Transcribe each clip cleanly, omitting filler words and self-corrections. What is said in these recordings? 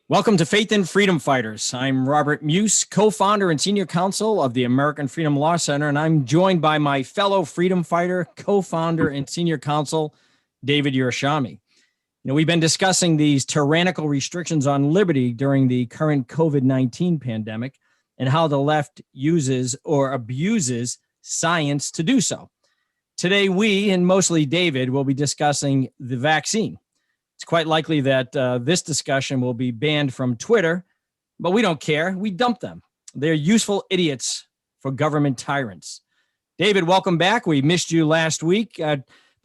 Welcome to Faith and Freedom Fighters. I'm Robert Muise, co-founder and senior counsel of the American Freedom Law Center, and I'm joined by my fellow freedom fighter, co-founder and senior counsel, David Yerushalmi. We've been discussing these tyrannical restrictions on liberty during the current COVID-19 pandemic and how the left uses or abuses science to do so. Today, we, and mostly David, will be discussing the vaccine. It's quite likely that this discussion will be banned from Twitter, but we don't care. We dump them. They're useful idiots for government tyrants. David, welcome back. We missed you last week.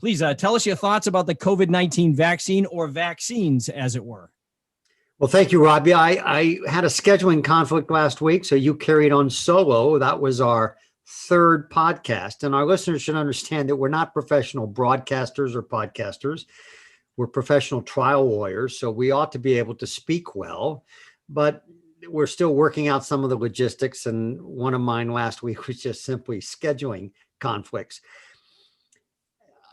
Please tell us your thoughts about the COVID-19 vaccine, or vaccines, as it were. Well, thank you, Robbie. I had a scheduling conflict last week, so you carried on solo. That was our third podcast, and our listeners should understand that we're not professional broadcasters or podcasters. We're professional trial lawyers, so we ought to be able to speak well, but we're still working out some of the logistics. And one of mine last week was just simply scheduling conflicts.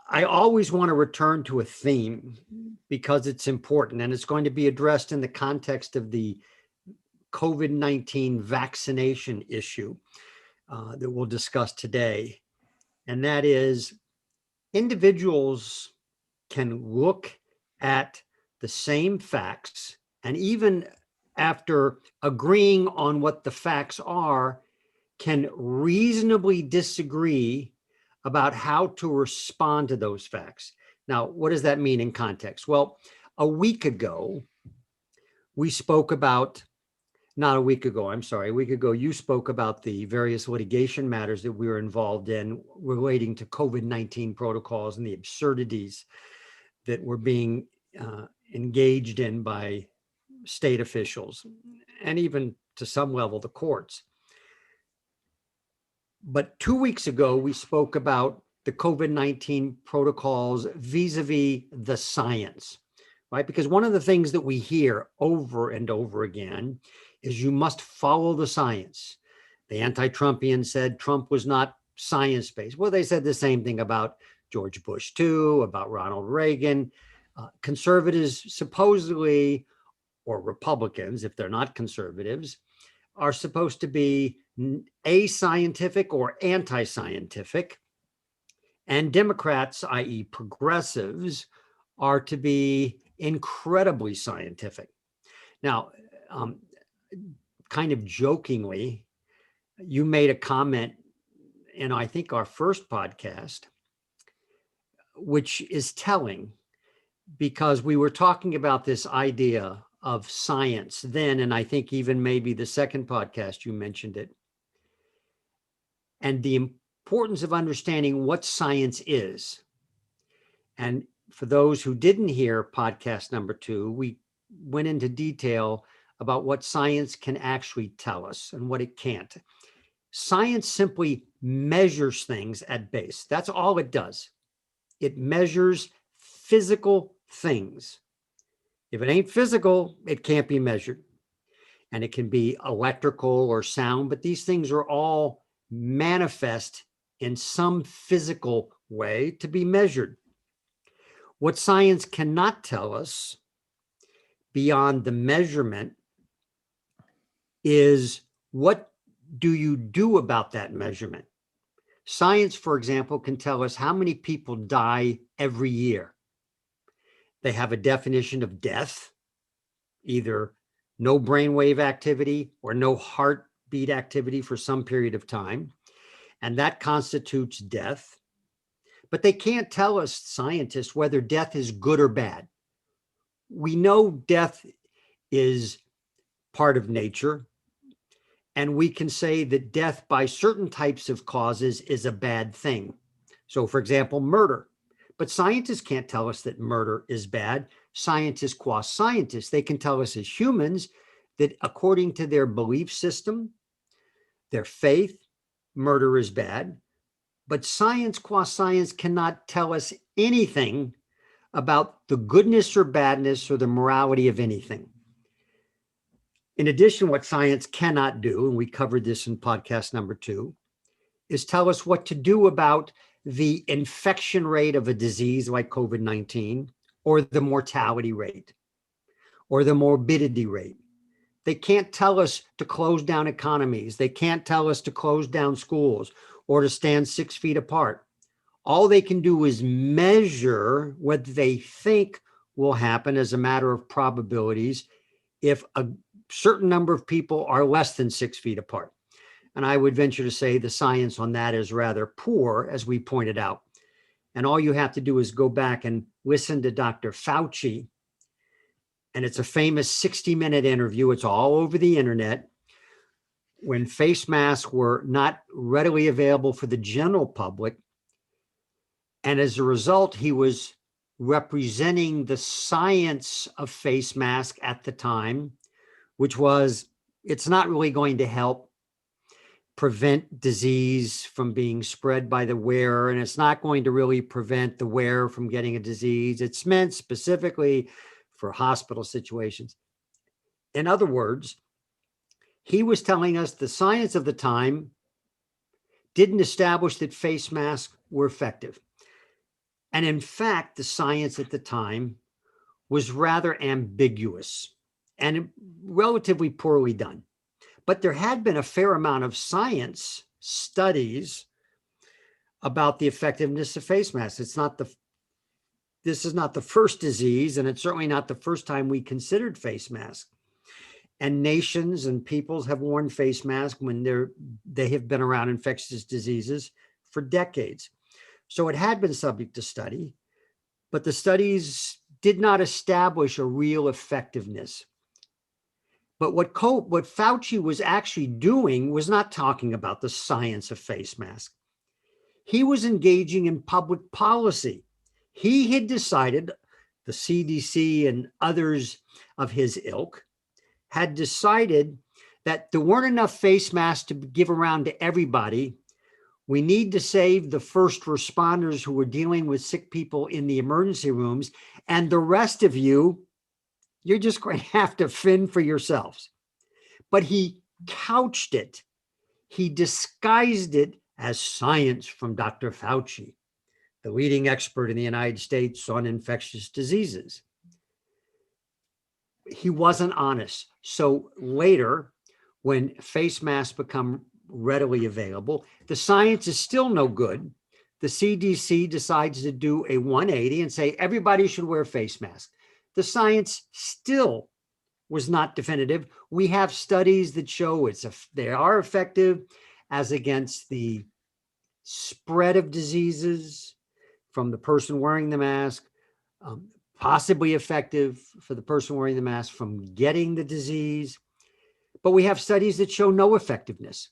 I always want to return to a theme because it's important, and it's going to be addressed in the context of the COVID-19 vaccination issue that we'll discuss today. And that is, individuals can look at the same facts, and even after agreeing on what the facts are, can reasonably disagree about how to respond to those facts. Now, what does that mean in context? Well, a week ago, you spoke about the various litigation matters that we were involved in relating to COVID-19 protocols and the absurdities that were being engaged in by state officials and even to some level the courts. But 2 weeks ago, we spoke about the COVID-19 protocols vis-a-vis the science, right? Because one of the things that we hear over and over again is you must follow the science. The anti-Trumpians said Trump was not science-based. Well, they said the same thing about George Bush too, about Ronald Reagan. Conservatives supposedly, or Republicans, if they're not conservatives, are supposed to be ascientific or anti-scientific. And Democrats, i.e. progressives, are to be incredibly scientific. Now, kind of jokingly, you made a comment in, I think, our first podcast, which is telling, because we were talking about this idea of science then, and I think even maybe the second podcast you mentioned it, and the importance of understanding what science is. And for those who didn't hear podcast number 2, we went into detail about what science can actually tell us and what it can't. Science simply measures things at base. That's all it does. It measures physical things. If it ain't physical, it can't be measured. And it can be electrical or sound, but these things are all manifest in some physical way to be measured. What science cannot tell us beyond the measurement is, what do you do about that measurement? Science, for example, can tell us how many people die every year. They have a definition of death, either no brainwave activity or no heartbeat activity for some period of time, and that constitutes death. But they can't tell us, scientists, whether death is good or bad. We know death is part of nature, and we can say that death by certain types of causes is a bad thing. So, for example, murder. But scientists can't tell us that murder is bad. Scientists qua scientists, they can tell us as humans that according to their belief system, their faith, murder is bad. But science qua science cannot tell us anything about the goodness or badness or the morality of anything. In addition, what science cannot do, and we covered this in podcast number 2, is tell us what to do about the infection rate of a disease like COVID-19 or the mortality rate. or the morbidity rate. They can't tell us to close down economies. They can't tell us to close down schools or to stand 6 feet apart. All they can do is measure what they think will happen as a matter of probabilities if a certain number of people are less than 6 feet apart. And I would venture to say the science on that is rather poor, as we pointed out. And all you have to do is go back and listen to Dr. Fauci. And it's a famous 60-minute interview. It's all over the internet. When face masks were not readily available for the general public. And as a result, he was representing the science of face mask at the time, which was, it's not really going to help prevent disease from being spread by the wearer, and it's not going to really prevent the wearer from getting a disease. It's meant specifically for hospital situations. In other words, he was telling us the science of the time didn't establish that face masks were effective. And in fact, the science at the time was rather ambiguous and relatively poorly done. But there had been a fair amount of science studies about the effectiveness of face masks. This is not the first disease, and it's certainly not the first time we considered face masks. And nations and peoples have worn face masks when they have been around infectious diseases for decades. So it had been subject to study, but the studies did not establish a real effectiveness. But what Fauci was actually doing was not talking about the science of face masks. He was engaging in public policy. He had decided, the CDC and others of his ilk had decided that there weren't enough face masks to give around to everybody. We need to save the first responders who were dealing with sick people in the emergency rooms, and the rest of you, you're just going to have to fend for yourselves. But he couched it. He disguised it as science from Dr. Fauci, the leading expert in the United States on infectious diseases. He wasn't honest. So later, when face masks become readily available, the science is still no good. The CDC decides to do a 180 and say everybody should wear face masks. The science still was not definitive. We have studies that show they are effective as against the spread of diseases from the person wearing the mask, possibly effective for the person wearing the mask from getting the disease. But we have studies that show no effectiveness.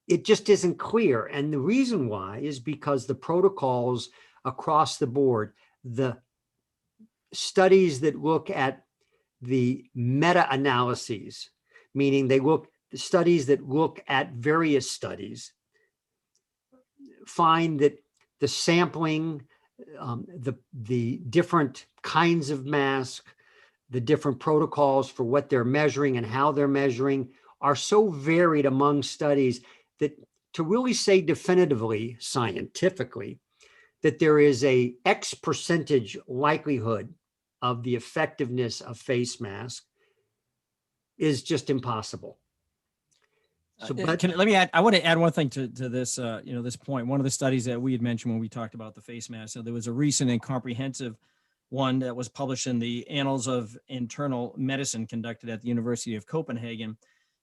It just isn't clear. And the reason why is because the protocols across the board, the studies that look at the meta-analyses, meaning the studies that look at various studies, find that the sampling, the different kinds of masks, the different protocols for what they're measuring and how they're measuring are so varied among studies that to really say definitively, scientifically, that there is a X percentage likelihood of the effectiveness of face masks is just impossible. So, I want to add one thing to this, this point. One of the studies that we had mentioned when we talked about the face mask, so there was a recent and comprehensive one that was published in the Annals of Internal Medicine conducted at the University of Copenhagen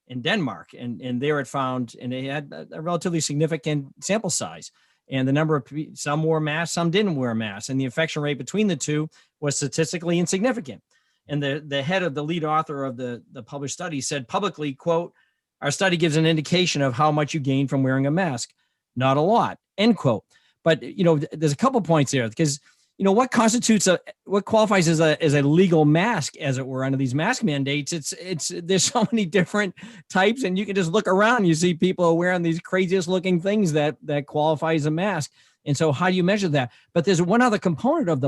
in Denmark. And there it found, and they had a relatively significant sample size. And the number of some wore masks, some didn't wear masks. And the infection rate between the two was statistically insignificant. And the head of the lead author of the published study said publicly, quote, "Our study gives an indication of how much you gain from wearing a mask. Not a lot," end quote. But, there's a couple points there because, what qualifies as a legal mask, as it were, under these mask mandates. There's so many different types, and you can just look around and you see people wearing these craziest looking things that qualify as a mask. And so how do you measure that? But there's one other component of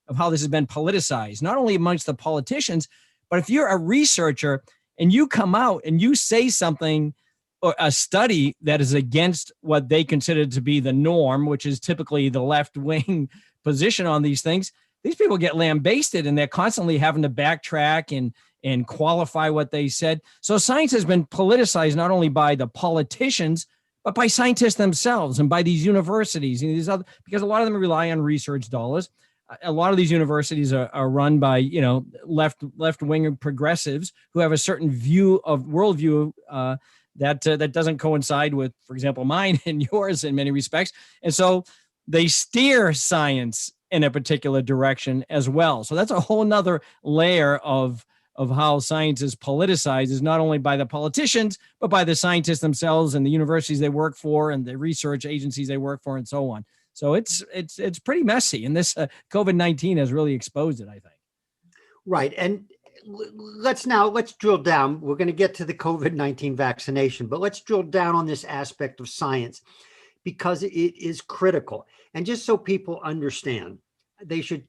of how this has been politicized, not only amongst the politicians, but if you're a researcher and you come out and you say something or a study that is against what they consider to be the norm, which is typically the left-wing position on these things, these people get lambasted and they're constantly having to backtrack and qualify what they said. So science has been politicized not only by the politicians, but by scientists themselves and by these universities and these other, because a lot of them rely on research dollars. A lot of these universities are run by, left wing progressives who have a certain worldview that doesn't coincide with, for example, mine and yours in many respects. And so they steer science in a particular direction as well. So that's a whole nother layer of how science is politicized, is not only by the politicians, but by the scientists themselves and the universities they work for and the research agencies they work for and so on. So it's pretty messy. And this COVID-19 has really exposed it, I think. Right. And let's drill down. We're going to get to the COVID-19 vaccination, but let's drill down on this aspect of science because it is critical. And just so people understand, they should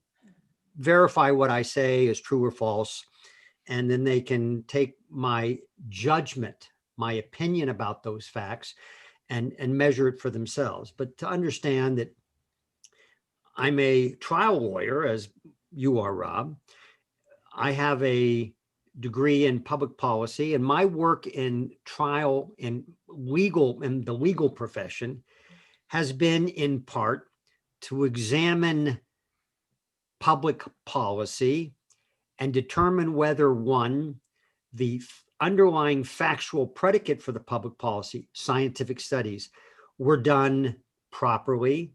verify what I say is true or false. And then they can take my judgment, my opinion about those facts and measure it for themselves. But to understand that I'm a trial lawyer, as you are, Rob, I have a degree in public policy, and my work in trial and the legal profession has been in part to examine public policy and determine whether the underlying factual predicate for the public policy, scientific studies, were done properly,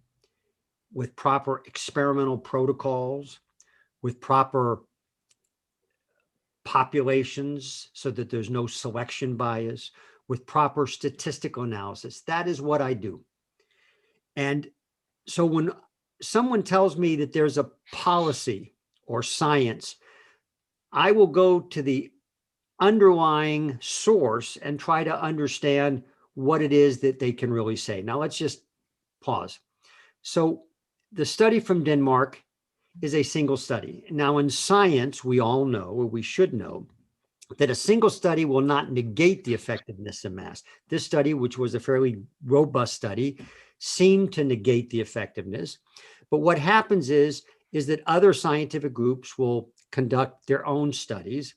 with proper experimental protocols, with proper populations so that there's no selection bias, with proper statistical analysis. That is what I do. And so when someone tells me that there's a policy or science, I will go to the underlying source and try to understand what it is that they can really say. Now, let's just pause. So the study from Denmark is a single study. Now, in science, we all know, or we should know, that a single study will not negate the effectiveness of masks. This study, which was a fairly robust study, seemed to negate the effectiveness. But what happens is that other scientific groups will conduct their own studies.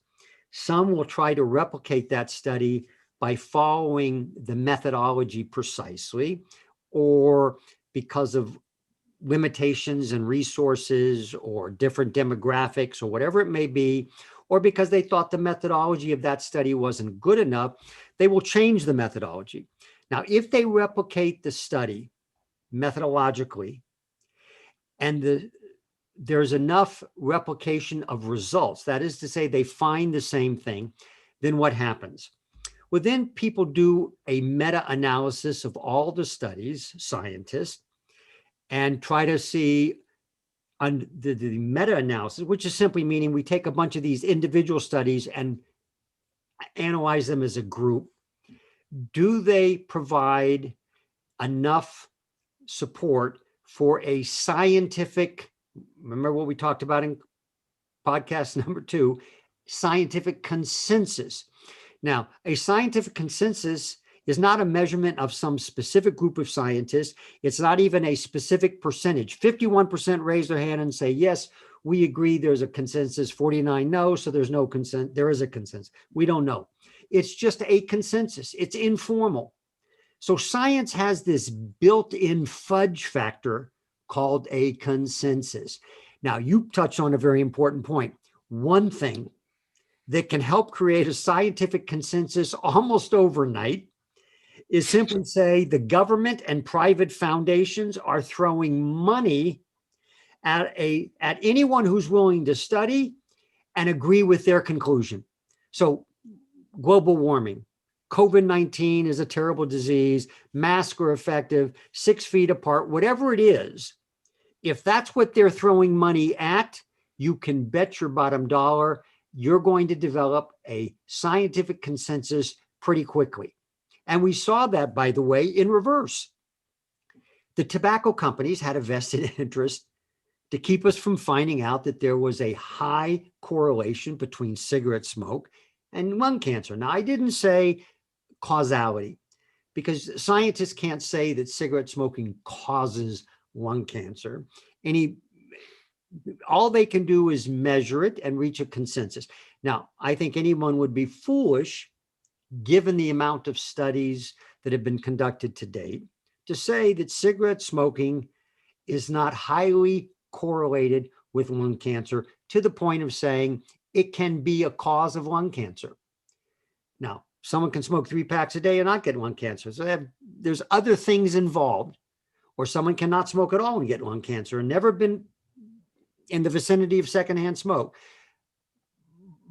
Some will try to replicate that study by following the methodology precisely, or because of limitations and resources or different demographics or whatever it may be, or because they thought the methodology of that study wasn't good enough, they will change the methodology. Now, if they replicate the study methodologically and there's enough replication of results, that is to say they find the same thing, then what happens? Well, then people do a meta-analysis of all the studies, scientists, and try to see on the meta-analysis, which is simply meaning we take a bunch of these individual studies and analyze them as a group. Do they provide enough support for a scientific, remember what we talked about in podcast number 2, scientific consensus. Now, a scientific consensus is not a measurement of some specific group of scientists. It's not even a specific percentage. 51% raise their hand and say, yes, we agree there's a consensus. 49 no, so there's no consent. There is a consensus. We don't know. It's just a consensus. It's informal. So science has this built-in fudge factor called a consensus. Now, you touched on a very important point. One thing that can help create a scientific consensus almost overnight is simply say the government and private foundations are throwing money at anyone who's willing to study and agree with their conclusion. So global warming, COVID-19 is a terrible disease, masks are effective, 6 feet apart, whatever it is, if that's what they're throwing money at, you can bet your bottom dollar you're going to develop a scientific consensus pretty quickly. And we saw that, by the way, in reverse. The tobacco companies had a vested interest to keep us from finding out that there was a high correlation between cigarette smoke and lung cancer. Now, I didn't say causality, because scientists can't say that cigarette smoking causes lung cancer. all they can do is measure it and reach a consensus. Now, I think anyone would be foolish, given the amount of studies that have been conducted to date, to say that cigarette smoking is not highly correlated with lung cancer to the point of saying it can be a cause of lung cancer. Now, someone can smoke 3 packs a day and not get lung cancer. So there's other things involved, or someone cannot smoke at all and get lung cancer and never been in the vicinity of secondhand smoke.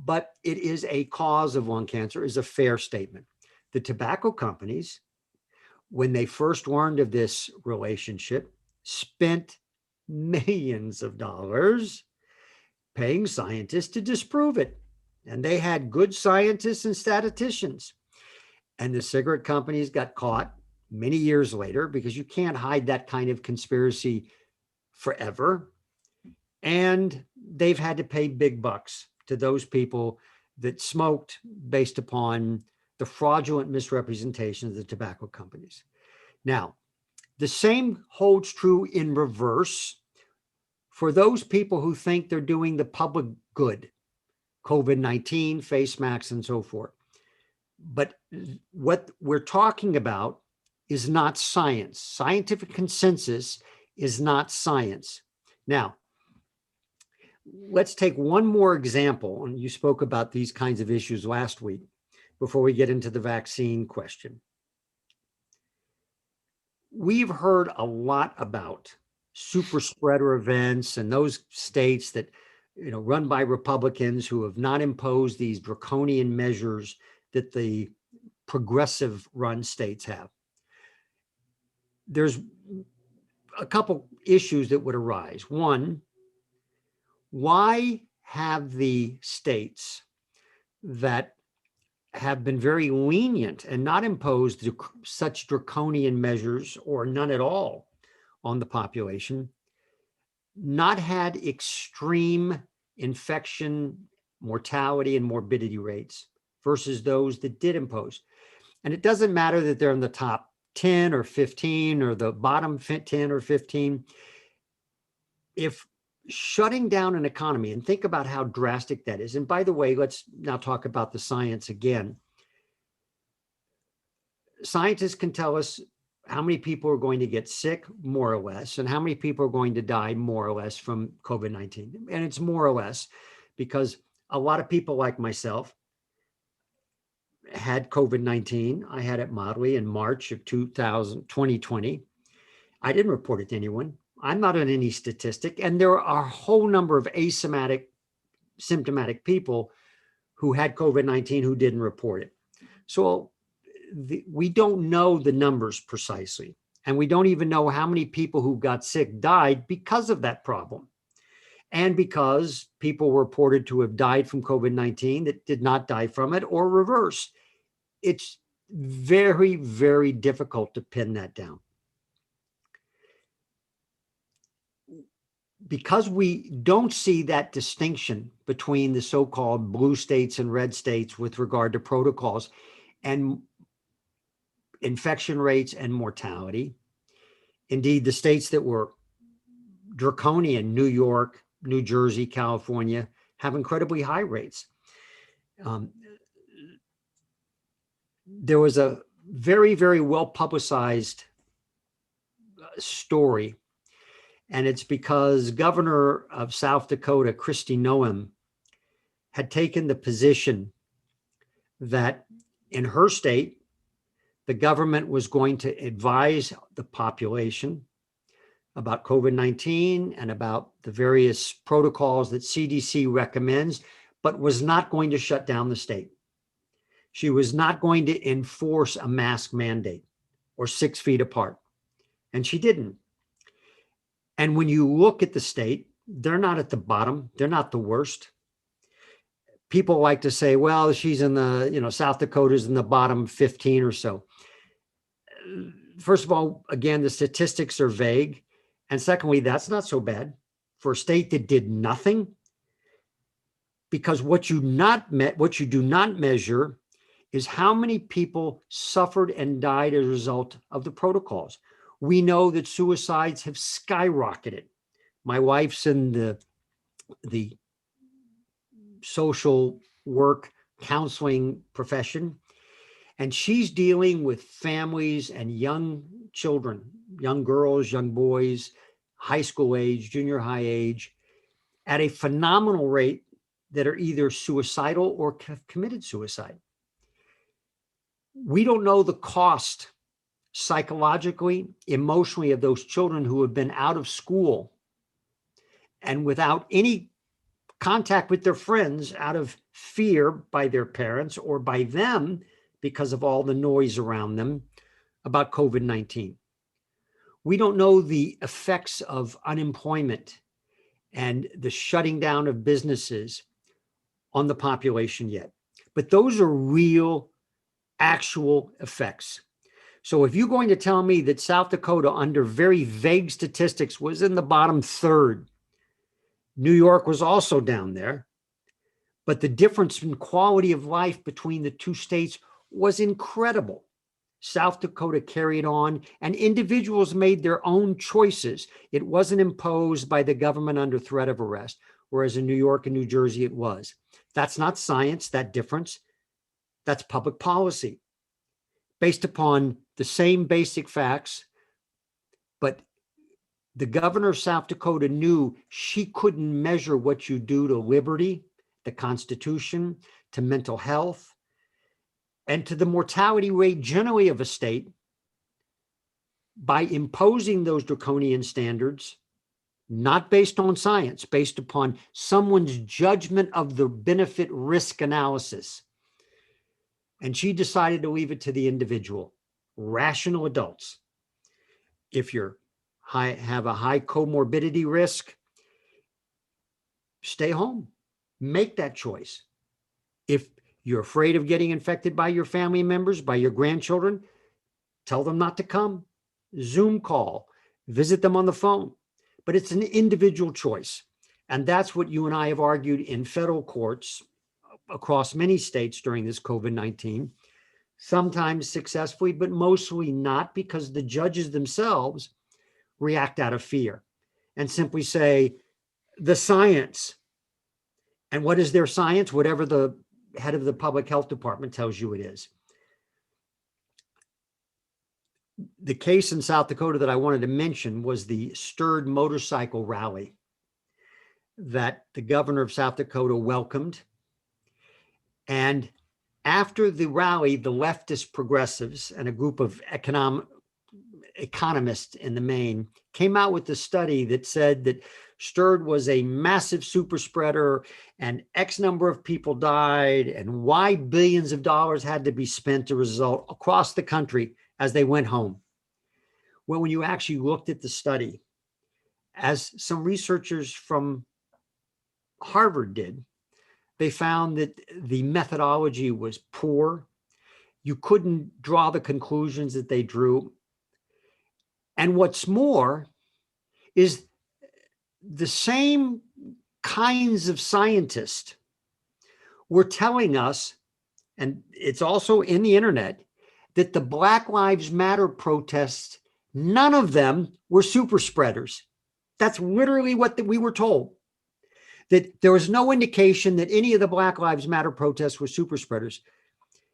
But it is a cause of lung cancer is a fair statement. The tobacco companies, when they first learned of this relationship, spent millions of dollars paying scientists to disprove it. And they had good scientists and statisticians. And the cigarette companies got caught many years later, because you can't hide that kind of conspiracy forever. And they've had to pay big bucks to those people that smoked based upon the fraudulent misrepresentation of the tobacco companies. Now, the same holds true in reverse for those people who think they're doing the public good, COVID-19, face masks, and so forth. But what we're talking about is not science. Scientific consensus is not science. Now, let's take one more example. And you spoke about these kinds of issues last week before we get into the vaccine question. We've heard a lot about super spreader events and those states that, run by Republicans who have not imposed these draconian measures that the progressive run states have. There's a couple issues that would arise. One, why have the states that have been very lenient and not imposed such draconian measures or none at all on the population not had extreme infection, mortality, and morbidity rates versus those that did impose? And it doesn't matter that they're in the top 10 or 15 or the bottom 10 or 15. If shutting down an economy, and think about how drastic that is. And by the way, let's now talk about the science again. Scientists can tell us how many people are going to get sick, more or less, and how many people are going to die, more or less, from COVID-19. And it's more or less because a lot of people like myself had COVID-19. I had it mildly in March of 2020. I didn't report it to anyone. I'm not on any statistic. And there are a whole number of asymptomatic, symptomatic people who had COVID-19 who didn't report it. So we don't know the numbers precisely. And we don't even know how many people who got sick died because of that problem. And because people were reported to have died from COVID-19 that did not die from it, or reverse. It's very, very difficult to pin that down. Because we don't see that distinction between the so-called blue states and red states with regard to protocols and infection rates and mortality. Indeed, the states that were draconian, New York, New Jersey, California, have incredibly high rates. There was a very, very well publicized story, and it's because Governor of South Dakota, Kristi Noem, had taken the position that in her state, the government was going to advise the population about COVID-19 and about the various protocols that CDC recommends, but was not going to shut down the state. She was not going to enforce a mask mandate or 6 feet apart. And she didn't. And when you look at the state, they're not at the bottom. They're not the worst. People like to say, well, she's in the, South Dakota's in the bottom 15 or so. First of all, again, the statistics are vague. And secondly, that's not so bad for a state that did nothing, because what you do not measure is how many people suffered and died as a result of the protocols. We know that suicides have skyrocketed. My wife's in the the social work counseling profession. And she's dealing with families and young children, young girls, young boys, high school age, junior high age, at a phenomenal rate that are either suicidal or have committed suicide. We don't know the cost psychologically, emotionally of those children who have been out of school and without any contact with their friends out of fear by their parents or by them because of all the noise around them about COVID-19. We don't know the effects of unemployment and the shutting down of businesses on the population yet. But those are real, actual effects. So if you're going to tell me that South Dakota, under very vague statistics, was in the bottom third, New York was also down there, but the difference in quality of life between the two states was incredible. South Dakota carried on, and individuals made their own choices. It wasn't imposed by the government under threat of arrest, whereas in New York and New Jersey it was. That's not science, that difference. That's public policy based upon the same basic facts. But the governor of South Dakota knew she couldn't measure what you do to liberty, the Constitution, to mental health, and to the mortality rate generally of a state by imposing those draconian standards, not based on science, based upon someone's judgment of the benefit risk analysis. And she decided to leave it to the individual, rational adults. If you have a high comorbidity risk, stay home, make that choice. If you're afraid of getting infected by your family members, by your grandchildren, tell them not to come. Zoom call, visit them on the phone. But it's an individual choice. And that's what you and I have argued in federal courts across many states during this COVID-19, sometimes successfully, but mostly not, because the judges themselves react out of fear and simply say, the science. And what is their science? Whatever the head of the public health department tells you it is. The case in South Dakota that I wanted to mention was the stirred motorcycle rally that the governor of South Dakota welcomed. And after the rally, the leftist progressives and a group of economists in the main came out with a study that said that stirred was a massive super spreader and X number of people died and why billions of dollars had to be spent to result across the country as they went home. Well, when you actually looked at the study, as some researchers from Harvard did, they found that the methodology was poor. You couldn't draw the conclusions that they drew. And what's more is the same kinds of scientists were telling us, and it's also in the internet, that the Black Lives Matter protests, none of them were super spreaders. That's literally what we were told. That there was no indication that any of the Black Lives Matter protests were super spreaders.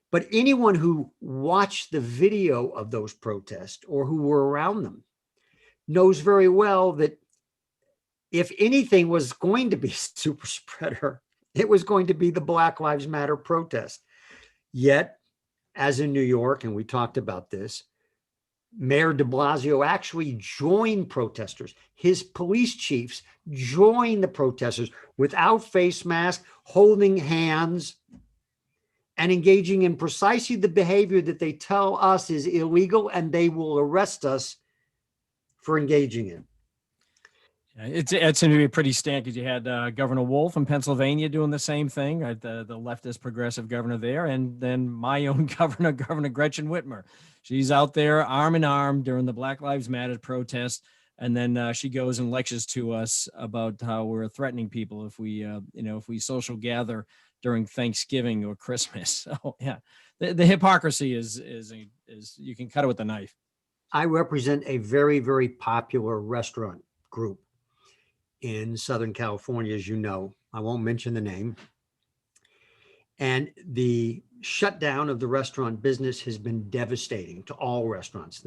But anyone who watched the video of those protests or who were around them knows very well that if anything was going to be a super spreader, it was going to be the Black Lives Matter protest. Yet, as in New York, and we talked about this, Mayor de Blasio actually joined protesters. His police chiefs joined the protesters without face masks, holding hands, and engaging in precisely the behavior that they tell us is illegal, and they will arrest us for engaging in. It seemed to be pretty standard because you had Governor Wolf in Pennsylvania doing the same thing, right? The leftist progressive governor there, and then my own governor, Governor Gretchen Whitmer. She's out there arm in arm during the Black Lives Matter protest, and then she goes and lectures to us about how we're threatening people if we, if we social gather during Thanksgiving or Christmas. So yeah, the hypocrisy is you can cut it with a knife. I represent a very, very popular restaurant group in Southern California, as you know. I won't mention the name. And the shutdown of the restaurant business has been devastating to all restaurants.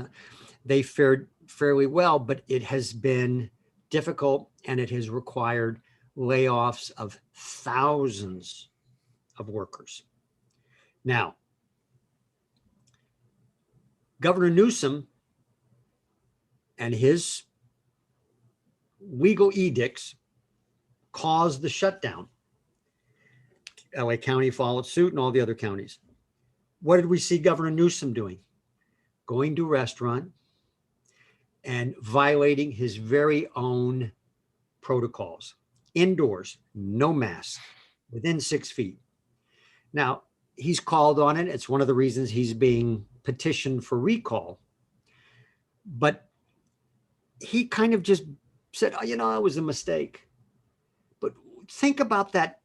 They fared fairly well, but it has been difficult, and it has required layoffs of thousands of workers. Now, Governor Newsom and his legal edicts caused the shutdown. LA County followed suit, and all the other counties. What did we see Governor Newsom doing? Going to a restaurant and violating his very own protocols. Indoors, no mask, within 6 feet. Now, he's called on it. It's one of the reasons he's being petitioned for recall. But he kind of just said, oh, it was a mistake. But think about that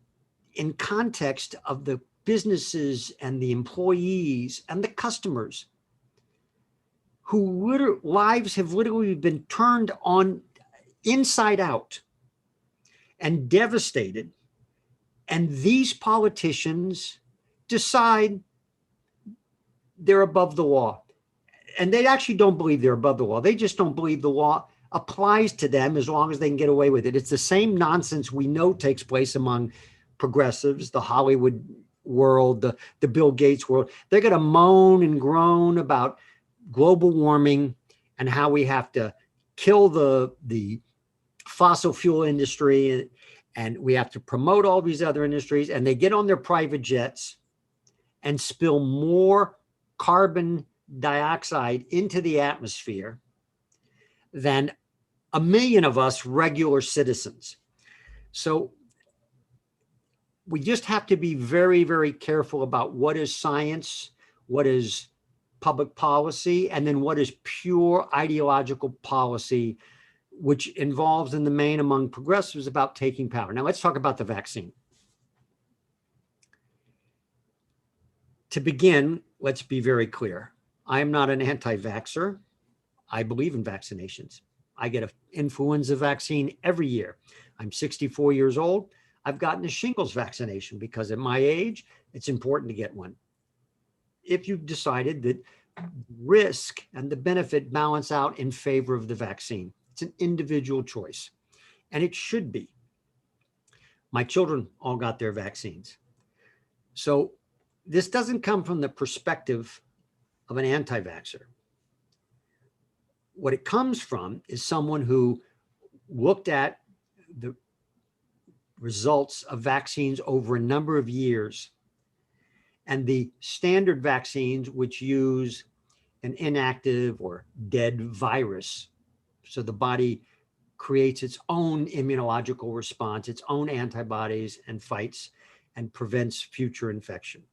in context of the businesses and the employees and the customers who lives have literally been turned on inside out and devastated. And these politicians decide they're above the law. And they actually don't believe they're above the law. They just don't believe the law applies to them as long as they can get away with it. It's the same nonsense we know takes place among progressives, the Hollywood world, the Bill Gates world. They're going to moan and groan about global warming and how we have to kill the fossil fuel industry, and we have to promote all these other industries. And they get on their private jets and spill more carbon dioxide into the atmosphere than 1 million of us regular citizens. So we just have to be very, very careful about what is science, what is public policy, and then what is pure ideological policy, which involves in the main among progressives about taking power. Now let's talk about the vaccine. To begin, let's be very clear. I am not an anti-vaxxer. I believe in vaccinations. I get an influenza vaccine every year. I'm 64 years old. I've gotten a shingles vaccination because at my age, it's important to get one. If you've decided that risk and the benefit balance out in favor of the vaccine, it's an individual choice, and it should be. My children all got their vaccines. So this doesn't come from the perspective of an anti-vaxxer. What it comes from is someone who looked at the results of vaccines over a number of years, and the standard vaccines, which use an inactive or dead virus, so the body creates its own immunological response, its own antibodies, and fights and prevents future infection.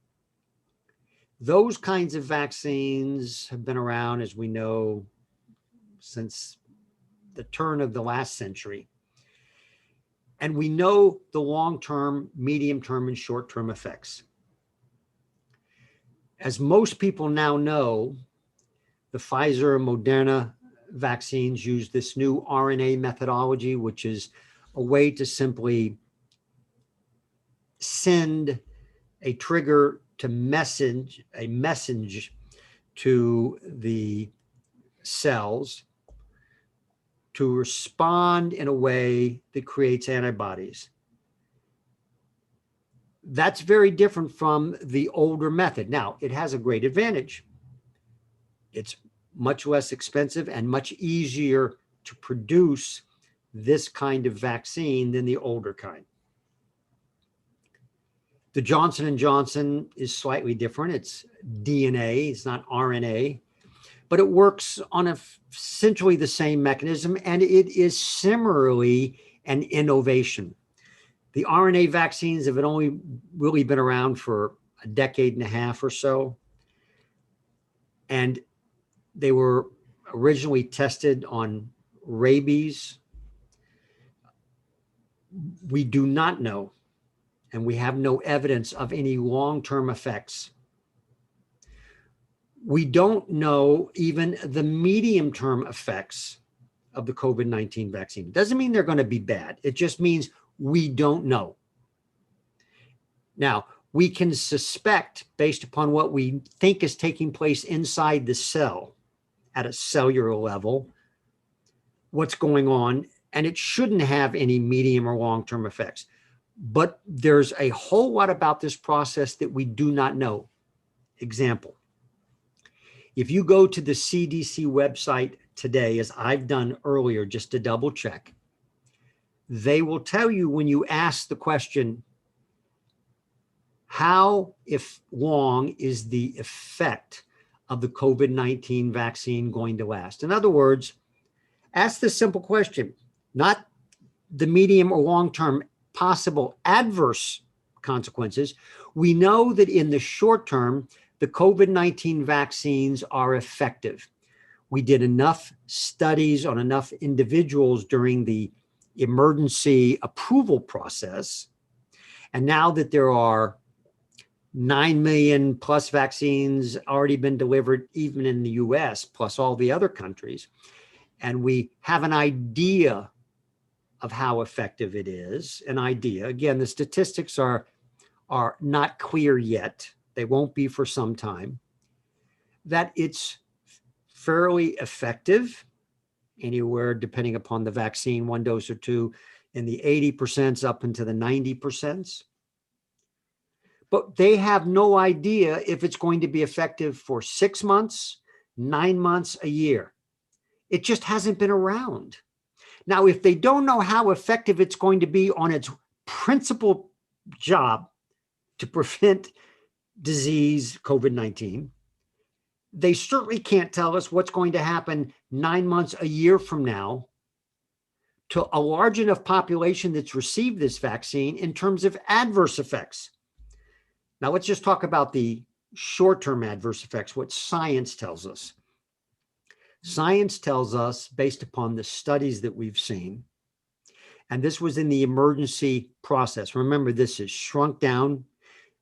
Those kinds of vaccines have been around, as we know, since the turn of the last century. And we know the long-term, medium-term, and short-term effects. As most people now know, the Pfizer and Moderna vaccines use this new RNA methodology, which is a way to simply send a trigger to message to the cells to respond in a way that creates antibodies. That's very different from the older method. Now, it has a great advantage. It's much less expensive and much easier to produce this kind of vaccine than the older kind. The Johnson & Johnson is slightly different. It's DNA, it's not RNA, but it works on essentially the same mechanism, and it is similarly an innovation. The RNA vaccines have only really been around for a decade and a half or so, and they were originally tested on rabies. We do not know, and we have no evidence of any long-term effects. We don't know even the medium-term effects of the COVID-19 vaccine. It doesn't mean they're going to be bad. It just means we don't know. Now, we can suspect, based upon what we think is taking place inside the cell at a cellular level, what's going on, and it shouldn't have any medium or long-term effects. But there's a whole lot about this process that we do not know. Example, if you go to the CDC website today, as I've done earlier, just to double check, they will tell you when you ask the question, how if long is the effect of the COVID-19 vaccine going to last? In other words, ask the simple question, not the medium or long-term possible adverse consequences. We know that in the short term, the COVID-19 vaccines are effective. We did enough studies on enough individuals during the emergency approval process. And now that there are 9 million plus vaccines already been delivered, even in the US, plus all the other countries, and we have an idea of how effective it is, an idea. Again, the statistics are not clear yet. They won't be for some time. That it's fairly effective, anywhere depending upon the vaccine, 1 dose or 2, in the 80% up into the 90%. But they have no idea if it's going to be effective for 6 months, 9 months, a year. It just hasn't been around. Now, if they don't know how effective it's going to be on its principal job to prevent disease, COVID-19, they certainly can't tell us what's going to happen 9 months, a year from now to a large enough population that's received this vaccine in terms of adverse effects. Now, let's just talk about the short-term adverse effects, what science tells us. Science tells us, based upon the studies that we've seen, and this was in the emergency process. Remember, this is shrunk down.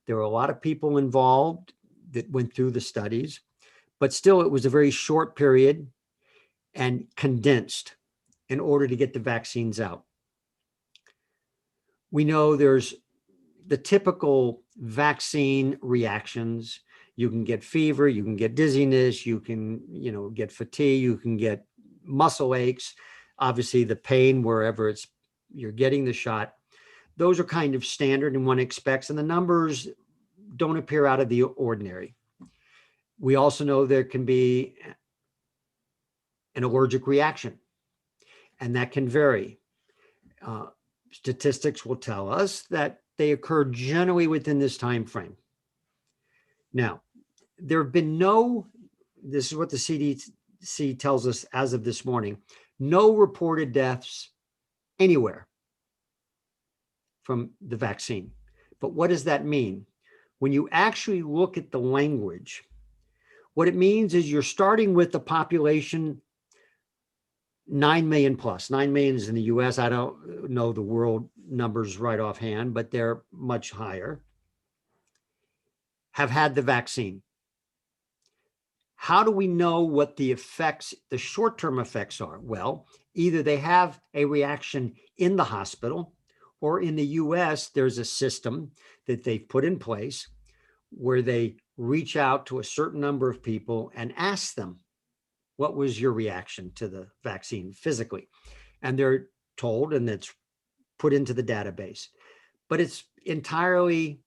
There were a lot of people involved that went through the studies, but still it was a very short period and condensed in order to get the vaccines out. We know there's the typical vaccine reactions. You can get fever, you can get dizziness, you can, get fatigue, you can get muscle aches, obviously the pain wherever you're getting the shot. Those are kind of standard and one expects, and the numbers don't appear out of the ordinary. We also know there can be an allergic reaction, and that can vary. Statistics will tell us that they occur generally within this time frame. Now, there have been this is what the CDC tells us as of this morning, no reported deaths anywhere from the vaccine. But what does that mean? When you actually look at the language, what it means is you're starting with the population 9 million plus. 9 million is in the US. I don't know the world numbers right offhand, but they're much higher, have had the vaccine. How do we know what the effects, the short-term effects are? Well, either they have a reaction in the hospital, or in the US, there's a system that they've put in place where they reach out to a certain number of people and ask them, what was your reaction to the vaccine physically? And they're told, and it's put into the database. But it's entirely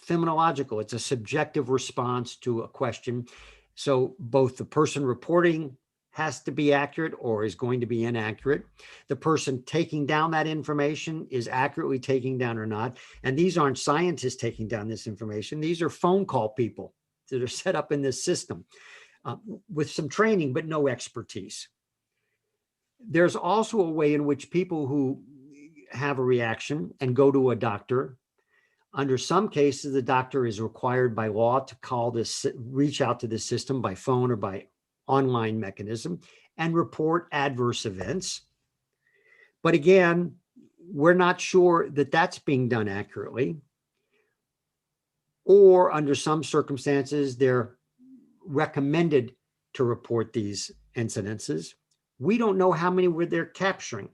phenomenological. It's a subjective response to a question. So both the person reporting has to be accurate or is going to be inaccurate. The person taking down that information is accurately taking down or not. And these aren't scientists taking down this information. These are phone call people that are set up in this system with some training, but no expertise. There's also a way in which people who have a reaction and go to a doctor, under some cases, the doctor is required by law to reach out to the system by phone or by online mechanism and report adverse events. But again, we're not sure that that's being done accurately. Or under some circumstances, they're recommended to report these incidences. We don't know how many they're capturing.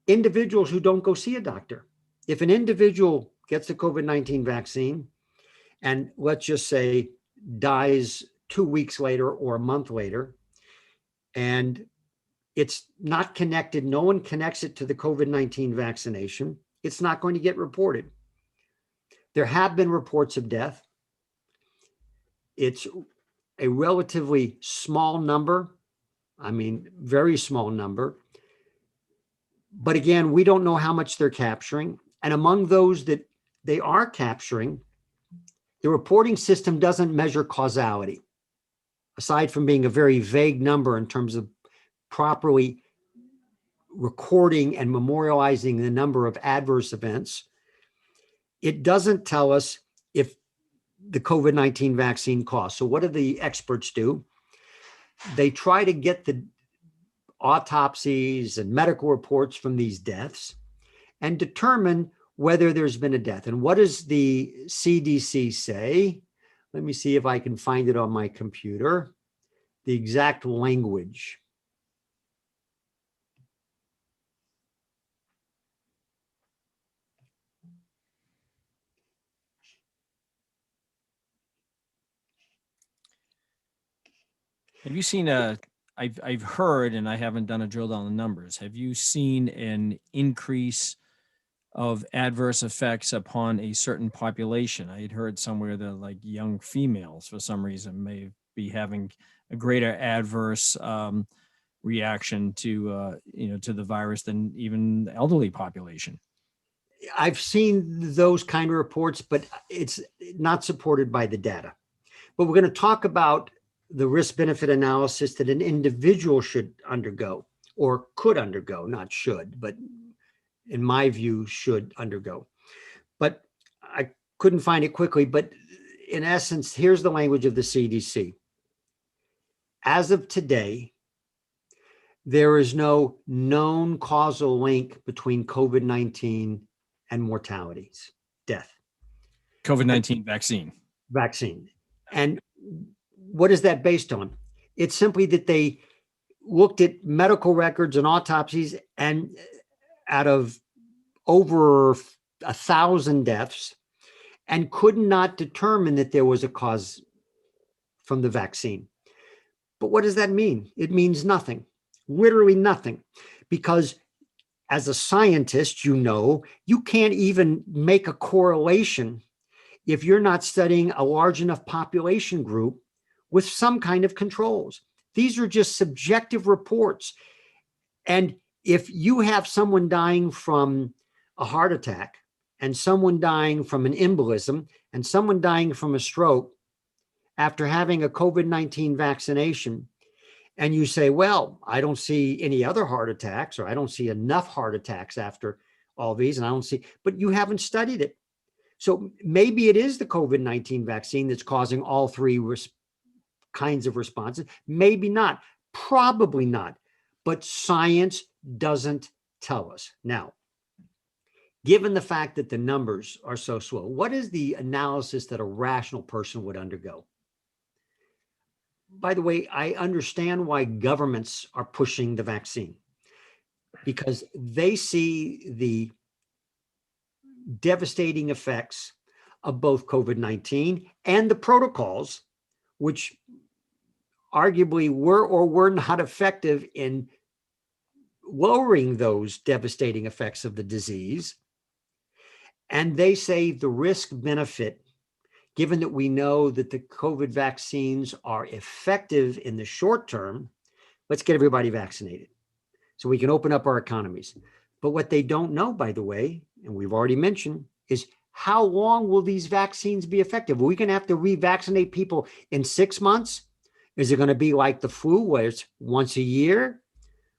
Individuals who don't go see a doctor. If an individual gets the COVID-19 vaccine and let's just say dies 2 weeks later or a month later, and it's not connected, no one connects it to the COVID-19 vaccination, it's not going to get reported. There have been reports of death. It's a relatively small number. I mean, very small number. But again, we don't know how much they're capturing. And among those that they are capturing, the reporting system doesn't measure causality. Aside from being a very vague number in terms of properly recording and memorializing the number of adverse events, it doesn't tell us if the COVID-19 vaccine costs. So what do the experts do? They try to get the autopsies and medical reports from these deaths and determine whether there's been a death. And what does the CDC say? Let me see if I can find it on my computer. The exact language. Have you seen I've heard, and I haven't done a drill down the numbers. Have you seen an increase of adverse effects upon a certain population? I had heard somewhere that like young females, for some reason, may be having a greater adverse reaction to to the virus than even the elderly population. I've seen those kind of reports, but it's not supported by the data. But we're going to talk about the risk-benefit analysis that an individual should undergo or could undergo, not should, but in my view, should undergo. But I couldn't find it quickly. But in essence, here's the language of the CDC. As of today, there is no known causal link between COVID-19 and mortalities, death. COVID-19 vaccine. And what is that based on? It's simply that they looked at medical records and autopsies, and out of over 1,000 deaths, and could not determine that there was a cause from the vaccine. But what does that mean? It means nothing, literally nothing, because as a scientist, you can't even make a correlation if you're not studying a large enough population group with some kind of controls. These are just subjective reports. And if you have someone dying from a heart attack and someone dying from an embolism and someone dying from a stroke after having a COVID-19 vaccination, and you say, well, I don't see any other heart attacks, or I don't see enough heart attacks after all these, and I don't see, but you haven't studied it. So maybe it is the COVID-19 vaccine that's causing all three kinds of responses. Maybe not, probably not, but science doesn't tell us. Now, given the fact that the numbers are so slow, what is the analysis that a rational person would undergo? By the way, I understand why governments are pushing the vaccine, because they see the devastating effects of both COVID-19 and the protocols, which arguably were or were not effective in lowering those devastating effects of the disease. And they say the risk benefit, given that we know that the COVID vaccines are effective in the short term, let's get everybody vaccinated so we can open up our economies. But what they don't know, by the way, and we've already mentioned, is how long will these vaccines be effective? Are we going to have to revaccinate people in 6 months? Is it going to be like the flu, where it's once a year,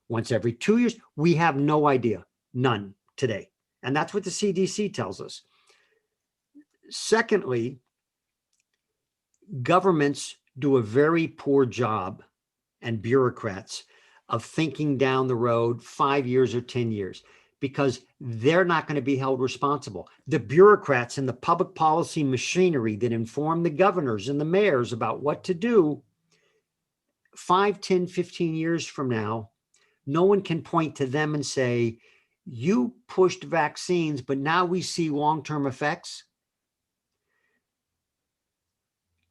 once every 2 years? We have no idea, none today. And that's what the CDC tells us. Secondly, governments do a very poor job, and bureaucrats, of thinking down the road 5 years or 10 years, because they're not going to be held responsible. The bureaucrats and the public policy machinery that inform the governors and the mayors about what to do 5, 10, 15 years from now, no one can point to them and say, you pushed vaccines, but now we see long-term effects.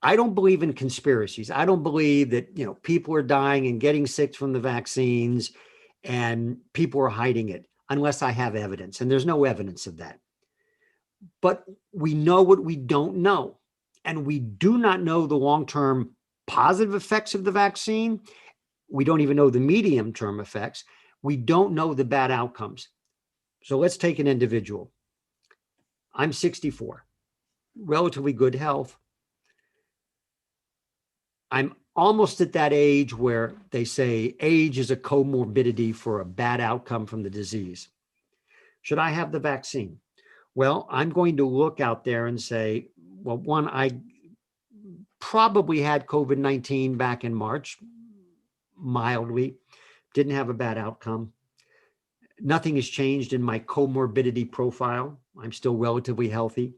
I don't believe in conspiracies. I don't believe that, people are dying and getting sick from the vaccines and people are hiding it unless I have evidence. And there's no evidence of that. But we know what we don't know. And we do not know the long-term positive effects of the vaccine. We don't even know the medium-term effects. We don't know the bad outcomes. So let's take an individual. I'm 64, relatively good health. I'm almost at that age where they say age is a comorbidity for a bad outcome from the disease. Should I have the vaccine? Well, I'm going to look out there and say, well, one, I probably had COVID-19 back in March, mildly, didn't have a bad outcome. Nothing has changed in my comorbidity profile. I'm still relatively healthy.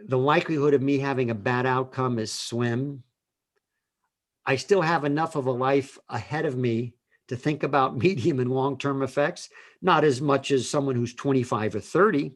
The likelihood of me having a bad outcome is slim. I still have enough of a life ahead of me to think about medium and long-term effects, not as much as someone who's 25 or 30.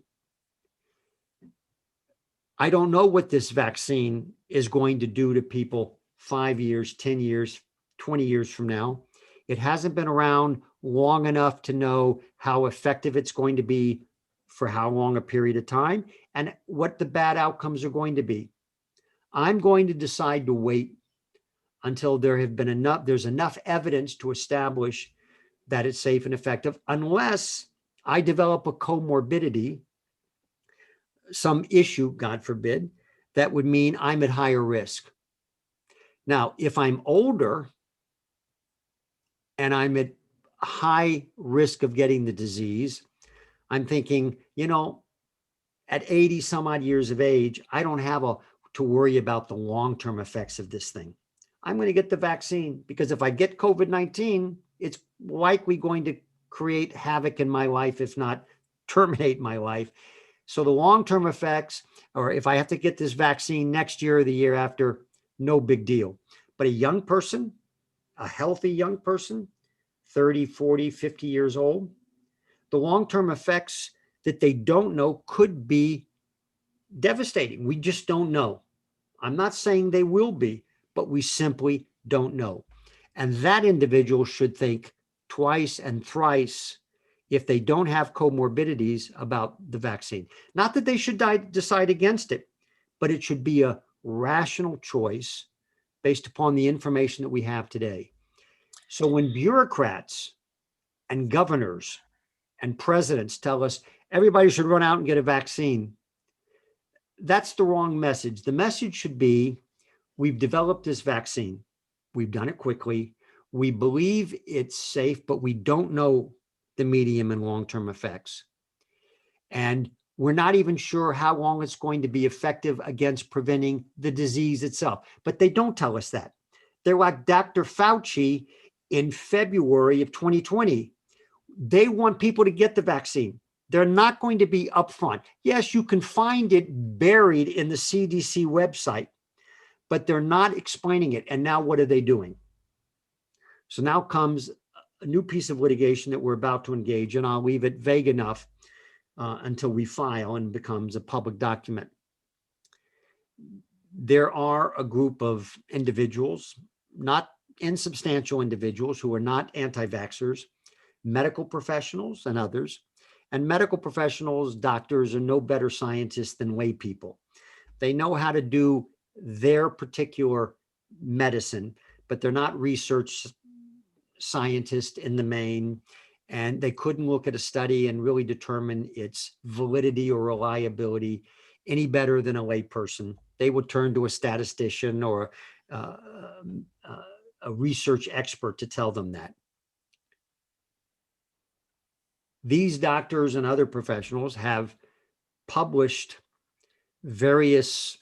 I don't know what this vaccine is going to do to people 5 years, 10 years, 20 years from now. It hasn't been around long enough to know how effective it's going to be for how long a period of time and what the bad outcomes are going to be. I'm going to decide to wait until there's enough evidence to establish that it's safe and effective, unless I develop a comorbidity, some issue, God forbid, that would mean I'm at higher risk. Now, if I'm older and I'm at high risk of getting the disease, I'm thinking, at 80 some odd years of age, I don't have to worry about the long-term effects of this thing. I'm going to get the vaccine because if I get COVID-19, it's likely going to create havoc in my life, if not terminate my life. So the long-term effects, or if I have to get this vaccine next year or the year after, no big deal. But a young person, a healthy young person, 30, 40, 50 years old, the long-term effects that they don't know could be devastating. We just don't know. I'm not saying they will be, but we simply don't know. And that individual should think twice and thrice if they don't have comorbidities about the vaccine. Not that they should decide against it, but it should be a rational choice based upon the information that we have today. So when bureaucrats and governors and presidents tell us everybody should run out and get a vaccine, that's the wrong message. The message should be, we've developed this vaccine. We've done it quickly. We believe it's safe, but we don't know the medium and long-term effects. And we're not even sure how long it's going to be effective against preventing the disease itself. But they don't tell us that. They're like Dr. Fauci in February of 2020. They want people to get the vaccine. They're not going to be upfront. Yes, you can find it buried in the CDC website, but they're not explaining it. And now what are they doing? So now comes a new piece of litigation that we're about to engage in. I'll leave it vague enough until we file and becomes a public document. There are a group of individuals, not insubstantial individuals, who are not anti-vaxxers, medical professionals and others. And medical professionals, doctors, are no better scientists than lay people. They know how to do their particular medicine, but they're not research scientists in the main. And they couldn't look at a study and really determine its validity or reliability any better than a layperson. They would turn to a statistician or a research expert to tell them that. These doctors and other professionals have published various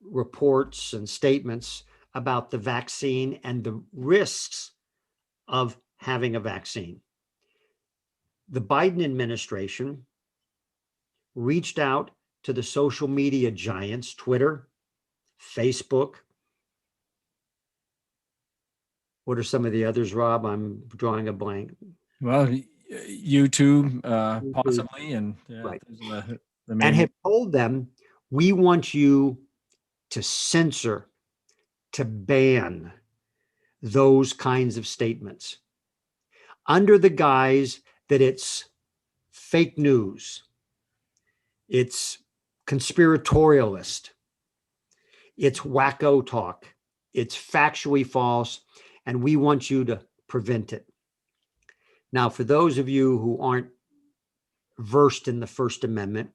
reports and statements about the vaccine and the risks of having a vaccine. The Biden administration reached out to the social media giants, Twitter, Facebook, What are some of the others, Rob? I'm drawing a blank. Well, YouTube, YouTube. possibly, and Right. those are the And main. have told them, we want you to censor, to ban those kinds of statements under the guise that it's fake news, it's conspiratorialist, it's wacko talk, it's factually false, and we want you to prevent it. Now, for those of you who aren't versed in the First Amendment,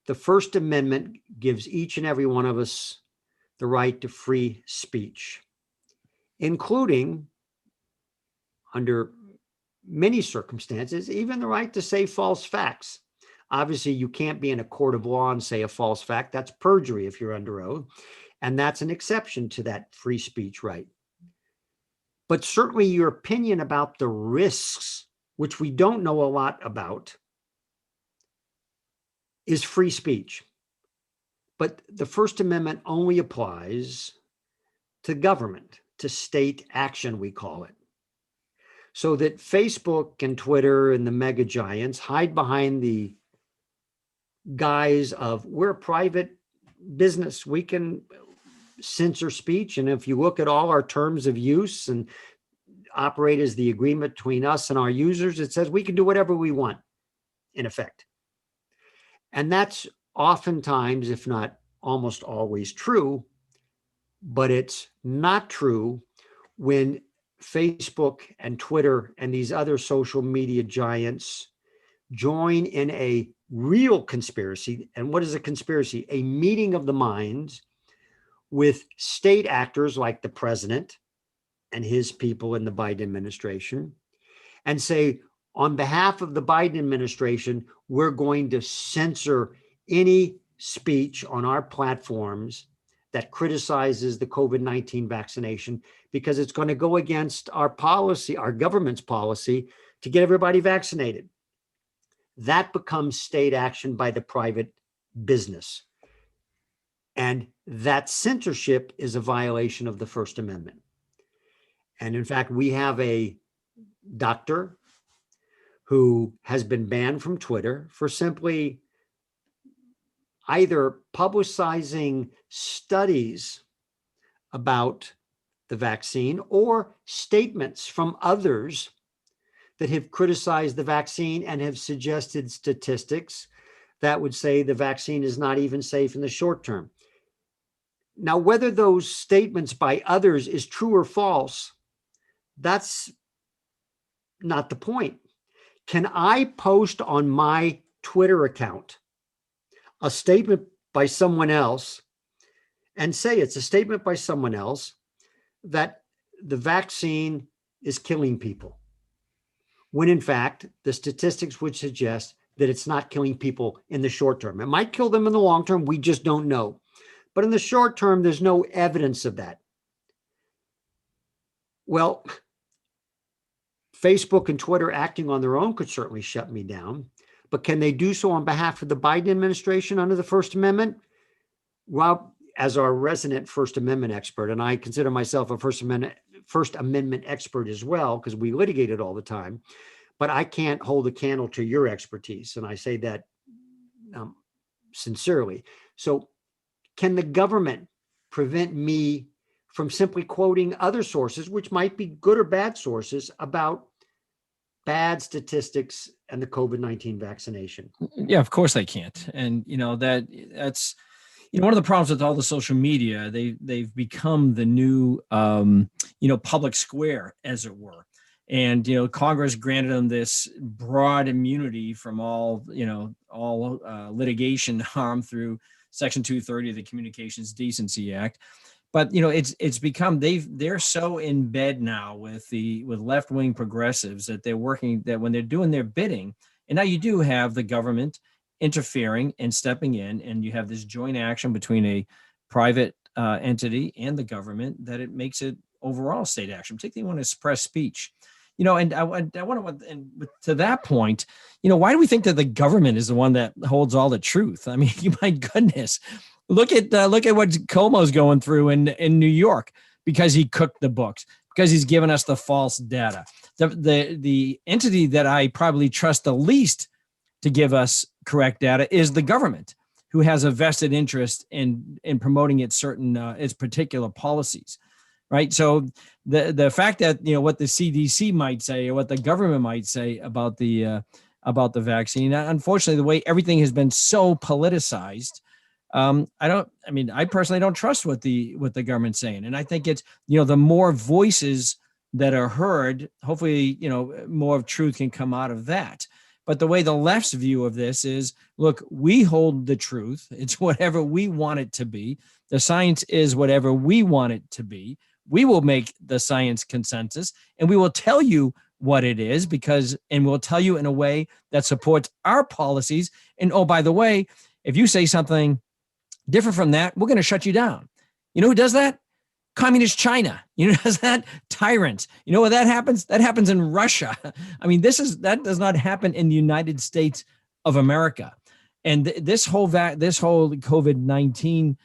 the First Amendment gives each and every one of us the right to free speech, including, under many circumstances, even the right to say false facts. Obviously, you can't be in a court of law and say a false fact. That's perjury if you're under oath. And that's an exception to that free speech right. But certainly your opinion about the risks, which we don't know a lot about, is free speech. But the First Amendment only applies to government, to state action, we call it. So that Facebook and Twitter and the mega giants hide behind the guise of, we're a private business, we can censor speech. And if you look at all our terms of use and operate as the agreement between us and our users, it says we can do whatever we want, in effect. And that's oftentimes, if not almost always, true, but it's not true when Facebook and Twitter and these other social media giants join in a real conspiracy. And what is a conspiracy? A meeting of the minds with state actors like the president and his people in the Biden administration, and say, on behalf of the Biden administration, we're going to censor any speech on our platforms that criticizes the COVID-19 vaccination, because it's going to go against our policy, our government's policy, to get everybody vaccinated. That becomes state action by the private business. And that censorship is a violation of the First Amendment. And in fact, we have a doctor who has been banned from Twitter for simply either publicizing studies about the vaccine or statements from others that have criticized the vaccine and have suggested statistics that would say the vaccine is not even safe in the short term. Now, whether those statements by others is true or false, that's not the point. Can I post on my Twitter account a statement by someone else and say it's a statement by someone else that the vaccine is killing people, when in fact the statistics would suggest that it's not killing people in the short term? It might kill them in the long term, we just don't know. But in the short term, there's no evidence of that. Well, Facebook and Twitter acting on their own could certainly shut me down, but can they do so on behalf of the Biden administration under the First Amendment? Well, as our resident First Amendment expert, and I consider myself a First Amendment expert as well, because we litigate it all the time, but I can't hold a candle to your expertise. And I say that sincerely. So can the government prevent me from simply quoting other sources, which might be good or bad sources, about bad statistics and the COVID-19 vaccination? Yeah, of course they can't. And that's one of the problems with all the social media. They've become the new public square, as it were. And Congress granted them this broad immunity from all litigation harm through Section 230 of the Communications Decency Act. But it's become, they're so in bed now with left-wing progressives that they're working, that when they're doing their bidding, and now you do have the government interfering and stepping in, and you have this joint action between a private entity and the government, that it makes it overall state action, particularly when it suppress speech. And I want to, and to that point, why do we think that the government is the one that holds all the truth? I mean, my goodness, look at what Cuomo's going through in New York, because he cooked the books, because he's given us the false data. The entity that I probably trust the least to give us correct data is the government, who has a vested interest in promoting its particular policies, right? So the fact that what the CDC might say or what the government might say about the vaccine, unfortunately, the way everything has been so politicized, I personally don't trust what the government's saying, and I think it's the more voices that are heard, hopefully more of truth can come out of that. But the way the left's view of this is, look, we hold the truth. It's whatever we want it to be. The science is whatever we want it to be. We will make the science consensus, and we will tell you what it is and we'll tell you in a way that supports our policies. And oh, by the way, if you say something different from that, we're going to shut you down. You know who does that? Communist China. Does that? Tyrants. You know where that happens? That happens in Russia. I mean, that does not happen in the United States of America. And this whole COVID-19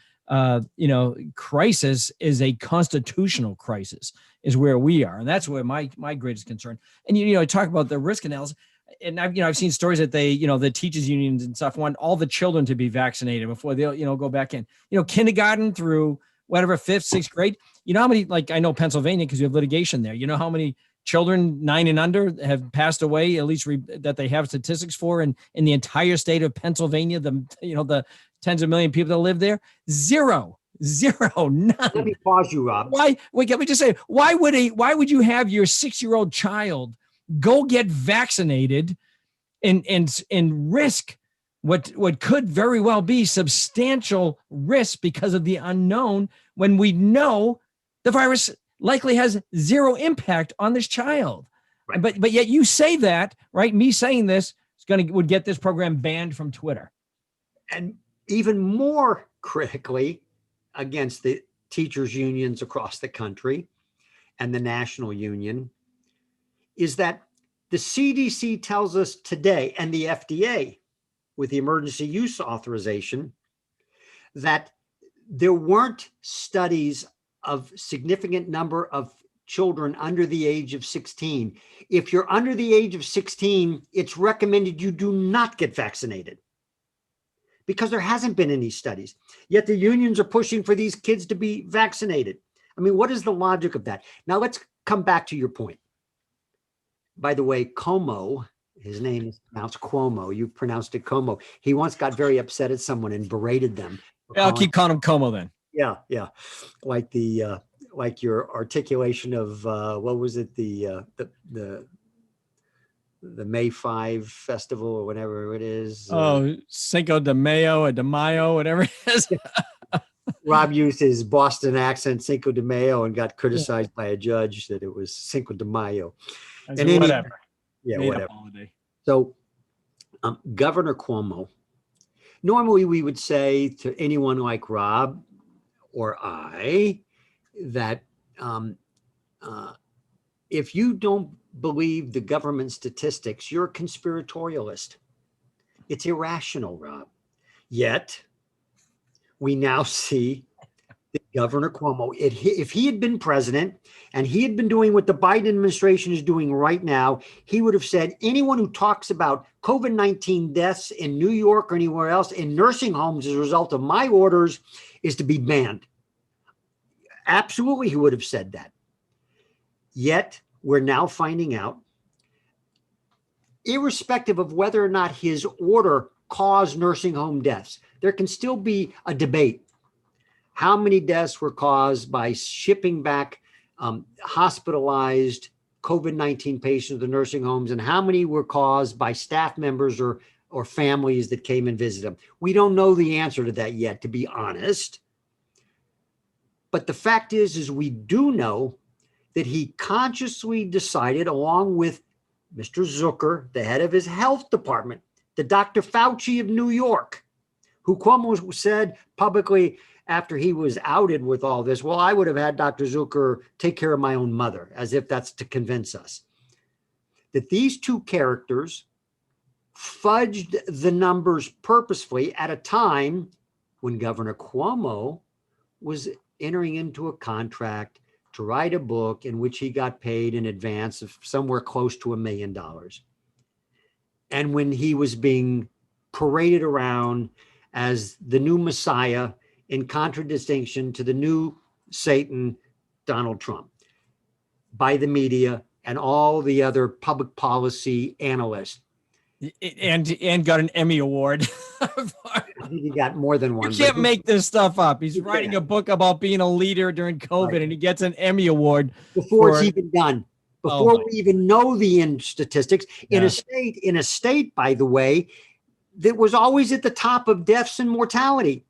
crisis is a constitutional crisis, is where we are, and that's where my greatest concern. And talk about the risk analysis, and I've seen stories that the teachers unions and stuff want all the children to be vaccinated before they'll go back in. Kindergarten through whatever 5th, 6th grade. How many, like I know Pennsylvania because we have litigation there. How many children 9 and under have passed away, at least that they have statistics for in the entire state of Pennsylvania, the tens of million people that live there? Zero, none. Let me pause you, Rob. Why? Wait, let me just say, why would you have your 6-year-old child go get vaccinated and risk what could very well be substantial risk because of the unknown, when we know the virus likely has zero impact on this child? Right. But yet you say that, right? Me saying this would get this program banned from Twitter. And even more critically, against the teachers unions across the country and the national union, is that the CDC tells us today, and the FDA with the emergency use authorization, that there weren't studies of significant number of children under the age of 16. If you're under the age of 16, it's recommended you do not get vaccinated because there hasn't been any studies. Yet the unions are pushing for these kids to be vaccinated. I mean, what is the logic of that? Now let's come back to your point. By the way, Como, his name is pronounced Cuomo. You pronounced it Como. He once got very upset at someone and berated them. I'll keep calling him Como then. Yeah. Like like your articulation of what was it, the May 5 festival or whatever it is. Cinco de Mayo or de Mayo, whatever it is. Rob used his Boston accent, Cinco de Mayo, and got criticized by a judge that it was Cinco de Mayo. Whatever. Whatever. So Governor Cuomo, normally we would say to anyone like Rob or I that if you don't believe the government statistics, you're a conspiratorialist. It's irrational, Rob. Yet we now see that Governor Cuomo, if he had been president and he had been doing what the Biden administration is doing right now, he would have said anyone who talks about COVID-19 deaths in New York or anywhere else in nursing homes as a result of my orders is to be banned. Absolutely, he would have said that. Yet we're now finding out, irrespective of whether or not his order caused nursing home deaths, there can still be a debate. How many deaths were caused by shipping back hospitalized COVID-19 patients to the nursing homes, and how many were caused by staff members or families that came and visited them? We don't know the answer to that yet, to be honest. But the fact is we do know that he consciously decided, along with Mr. Zucker, the head of his health department, the Dr. Fauci of New York, who Cuomo said publicly after he was outed with all this, well, I would have had Dr. Zucker take care of my own mother, as if that's to convince us. That these two characters fudged the numbers purposefully at a time when Governor Cuomo was entering into a contract to write a book in which he got paid in advance of somewhere close to $1 million. And when he was being paraded around as the new Messiah in contradistinction to the new Satan, Donald Trump, by the media and all the other public policy analysts. And got an Emmy Award. I think he got more than one. You can't make this stuff up. He's writing a book about being a leader during COVID, right, and he gets an Emmy Award before it's even done. Before we even know the end statistics, in a state, by the way, that was always at the top of deaths and mortality,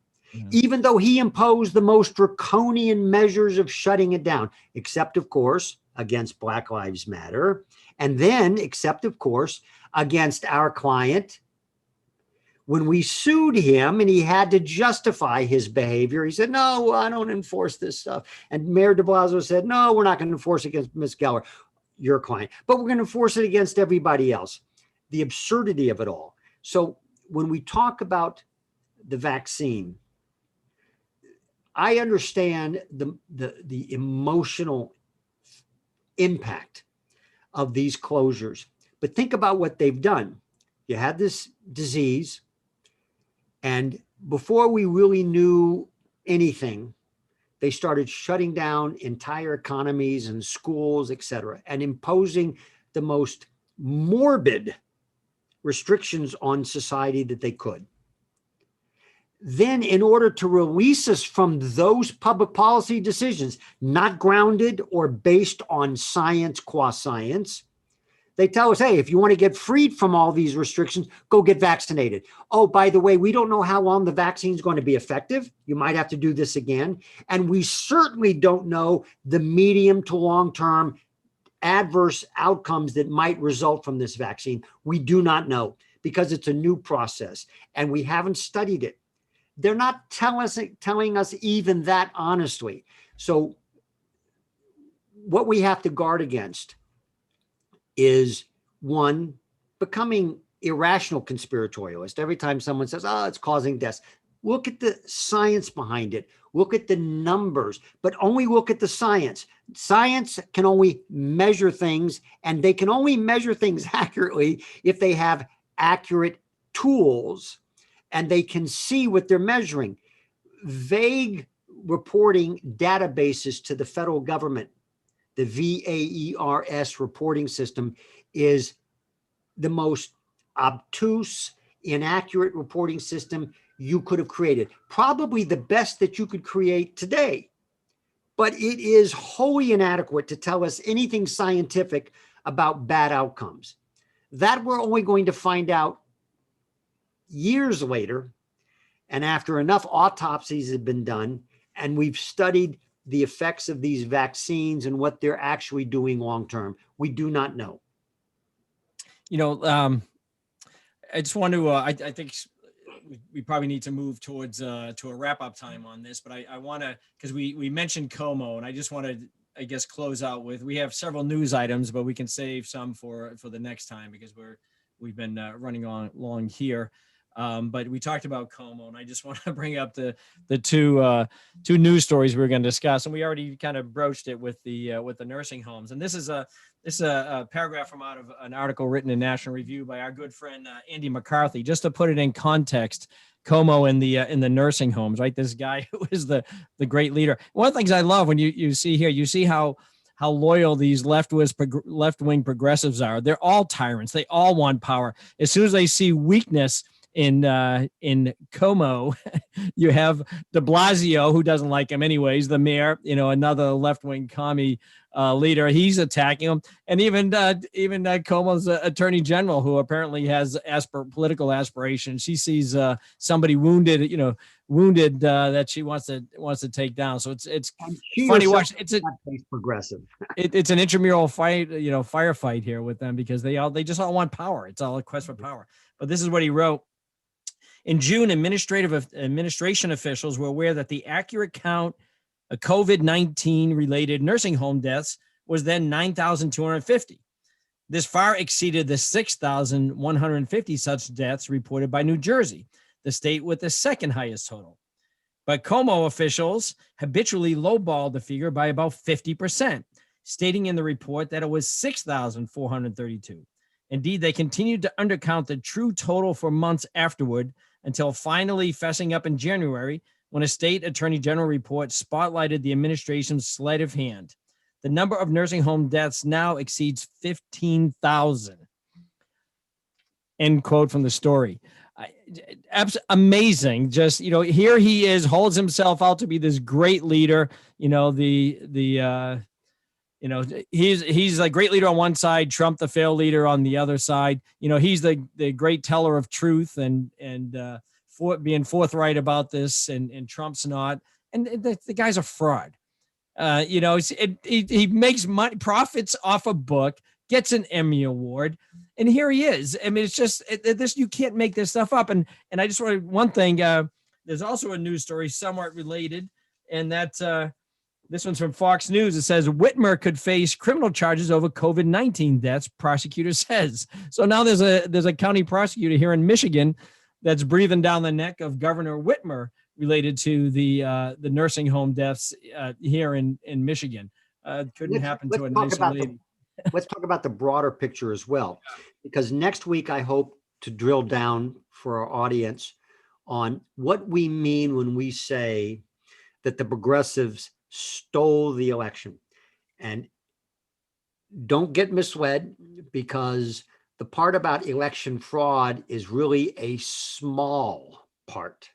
even though he imposed the most draconian measures of shutting it down, except, of course, against Black Lives Matter, and then except, of course, against our client. When we sued him and he had to justify his behavior, he said, no, I don't enforce this stuff. And Mayor de Blasio said, no, we're not going to enforce it against Ms. Geller, your client, but we're going to enforce it against everybody else. The absurdity of it all. So when we talk about the vaccine, I understand the emotional impact of these closures, but think about what they've done. You had this disease, and before we really knew anything, they started shutting down entire economies and schools, et cetera, and imposing the most morbid restrictions on society that they could. Then, in order to release us from those public policy decisions, not grounded or based on science, qua science, they tell us, hey, if you want to get freed from all these restrictions, go get vaccinated. Oh, by the way, we don't know how long the vaccine is going to be effective. You might have to do this again. And we certainly don't know the medium to long-term adverse outcomes that might result from this vaccine. We do not know because it's a new process and we haven't studied it. They're not telling us even that honestly. So what we have to guard against is, one, becoming irrational conspiratorialist. Every time someone says, oh, it's causing deaths, look at the science behind it. Look at the numbers, but only look at the science. Science can only measure things, and they can only measure things accurately if they have accurate tools and they can see what they're measuring. Vague reporting databases to the federal government, the VAERS reporting system, is the most obtuse, inaccurate reporting system you could have created. Probably the best that you could create today. But it is wholly inadequate to tell us anything scientific about bad outcomes. That we're only going to find out years later, and after enough autopsies have been done, and we've studied the effects of these vaccines and what they're actually doing long-term. We do not know. You know, I just want to, I think we probably need to move towards to a wrap-up time on this, but I want to, because we mentioned Como, and I just want to, I guess, close out with, we have several news items, but we can save some for the next time because we've been running on long here. But we talked about Como, and I just want to bring up the two news stories we were going to discuss, and we already kind of broached it with the nursing homes. And this is a paragraph from out of an article written in National Review by our good friend Andy McCarthy. Just to put it in context, Como in the nursing homes, right? This guy who is the great leader. One of the things I love when you see here, you see how loyal these left-wing progressives are. They're all tyrants. They all want power. As soon as they see weakness in Como, you have de Blasio, who doesn't like him anyways, the mayor, another left-wing commie leader. He's attacking him. And even Como's attorney general, who apparently has political aspirations. She sees somebody wounded that she wants to take down. So it's funny watch. It's a progressive. It's an intramural fight, firefight here with them, because they just all want power. It's all a quest for power. But this is what he wrote. In June, administration officials were aware that the accurate count of COVID-19 related nursing home deaths was then 9,250. This far exceeded the 6,150 such deaths reported by New Jersey, the state with the second highest total. But Como officials habitually lowballed the figure by about 50%, stating in the report that it was 6,432. Indeed, they continued to undercount the true total for months afterward until finally fessing up in January when a state attorney general report spotlighted the administration's sleight of hand. The number of nursing home deaths now exceeds 15,000. End quote from the story. Amazing. Just, here he is, holds himself out to be this great leader. He's a great leader on one side, Trump the failed leader on the other side. He's the great teller of truth and for being forthright about this, and Trump's not. And the guy's a fraud. He makes money, profits off a book, gets an Emmy Award, and here he is. I mean, it's just this. You can't make this stuff up. And I just wanted one thing. There's also a news story somewhat related, and that's this one's from Fox News. It says Whitmer could face criminal charges over COVID-19 deaths, prosecutor says. So now there's a county prosecutor here in Michigan that's breathing down the neck of Governor Whitmer related to the nursing home deaths here in Michigan. Couldn't happen to a nicer lady. Let's talk about the broader picture as well, because next week I hope to drill down for our audience on what we mean when we say that the progressives stole the election. And don't get misled, because the part about election fraud is really a small part.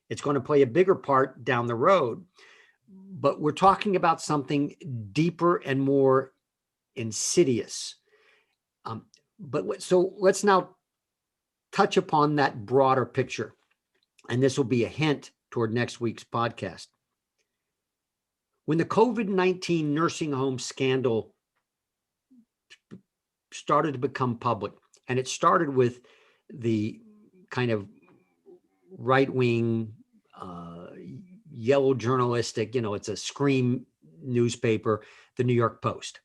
It's going to play a bigger part down the road, but we're talking about something deeper and more insidious. So let's now touch upon that broader picture, and this will be a hint toward next week's podcast. When the COVID-19 nursing home scandal started to become public, and it started with the kind of right-wing, yellow journalistic, it's a scream newspaper, the New York Post.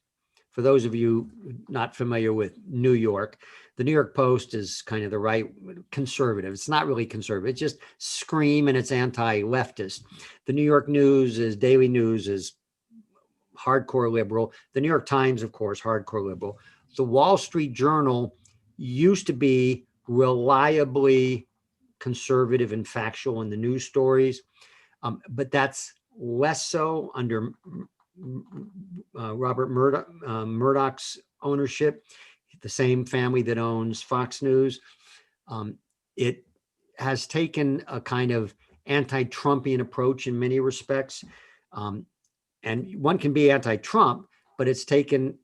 For those of you not familiar with New York, the New York Post is kind of the right conservative. It's not really conservative. It's just scream, and it's anti-leftist. The New York Daily News is hardcore liberal. The New York Times, of course, hardcore liberal. The Wall Street Journal used to be reliably conservative and factual in the news stories, but that's less so under Robert Murdoch's ownership, the same family that owns Fox News. It has taken a kind of anti-Trumpian approach in many respects. And one can be anti-Trump, but it's taken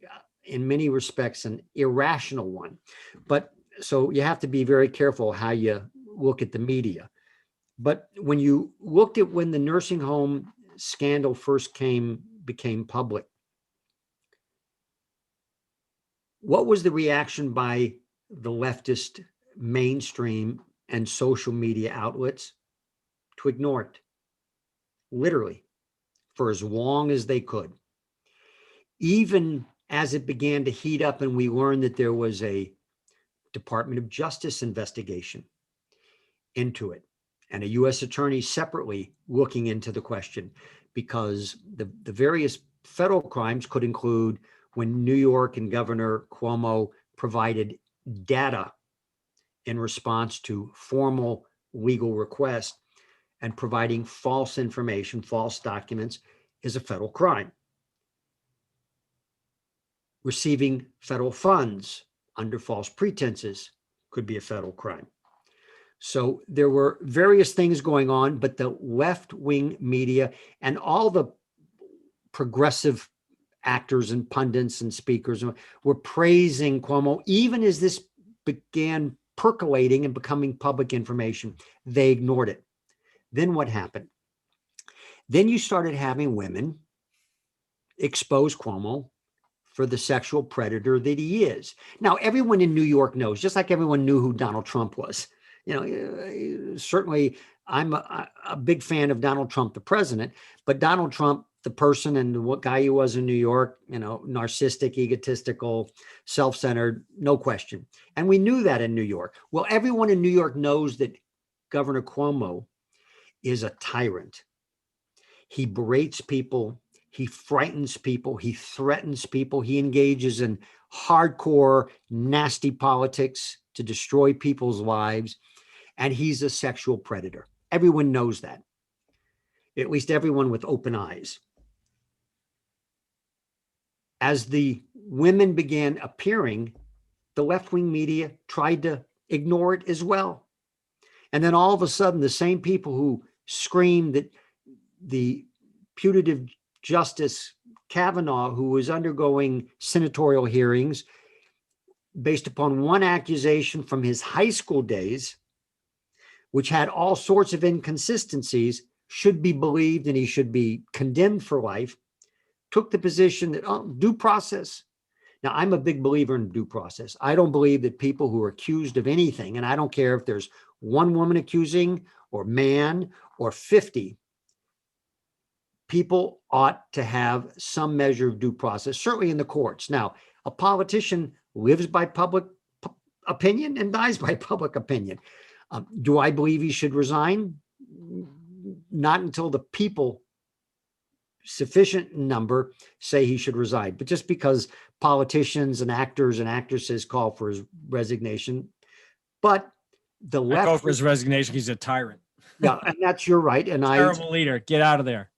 in many respects an irrational one. But so you have to be very careful how you look at the media. But when you looked at when the nursing home scandal first became public, what was the reaction by the leftist mainstream and social media outlets? To ignore it, literally, for as long as they could. Even as it began to heat up and we learned that there was a Department of Justice investigation into it, and a U.S. attorney separately looking into the question, because the various federal crimes could include when New York and Governor Cuomo provided data in response to formal legal requests, and providing false information, false documents, is a federal crime. Receiving federal funds under false pretenses could be a federal crime. So there were various things going on, but the left-wing media and all the progressive actors and pundits and speakers were praising Cuomo. Even as this began percolating and becoming public information, they ignored it. Then what happened? Then you started having women expose Cuomo for the sexual predator that he is. Now, everyone in New York knows, just like everyone knew who Donald Trump was. Certainly I'm a big fan of Donald Trump, the president, but Donald Trump, the person, and what guy he was in New York, narcissistic, egotistical, self-centered, no question. And we knew that in New York. Well, everyone in New York knows that Governor Cuomo is a tyrant, He berates people. He frightens people. He threatens people. He engages in hardcore, nasty politics to destroy people's lives. And he's a sexual predator. Everyone knows that, at least everyone with open eyes. As the women began appearing, the left-wing media tried to ignore it as well. And then all of a sudden, the same people who screamed that the putative Justice Kavanaugh, who was undergoing senatorial hearings based upon one accusation from his high school days, which had all sorts of inconsistencies, should be believed and he should be condemned for life, took the position that, oh, due process. Now, I'm a big believer in due process. I don't believe that people who are accused of anything, and I don't care if there's one woman accusing or man or 50, people ought to have some measure of due process, certainly in the courts. Now, a politician lives by public opinion and dies by public opinion. Do I believe he should resign? Not until the people, sufficient number, say he should resign. But just because politicians and actors and actresses call for his resignation, but the I left call for his resignation. He's a tyrant. Yeah, and that's your right. And Terrible leader. Get out of there.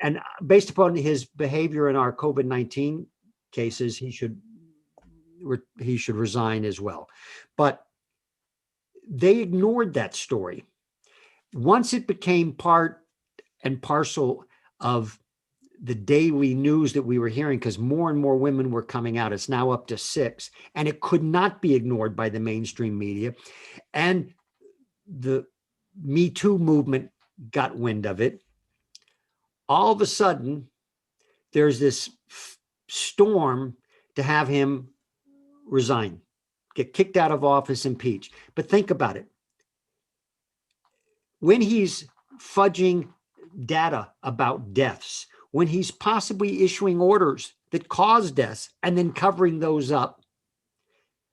And based upon his behavior in our COVID-19 cases, he should resign as well. But they ignored that story. Once it became part and parcel of the daily news that we were hearing, because more and more women were coming out, it's now up to 6, and it could not be ignored by the mainstream media. And the Me Too movement got wind of it. All of a sudden, there's this storm to have him resign, get kicked out of office, impeached. But think about it. When he's fudging data about deaths, when he's possibly issuing orders that cause deaths and then covering those up,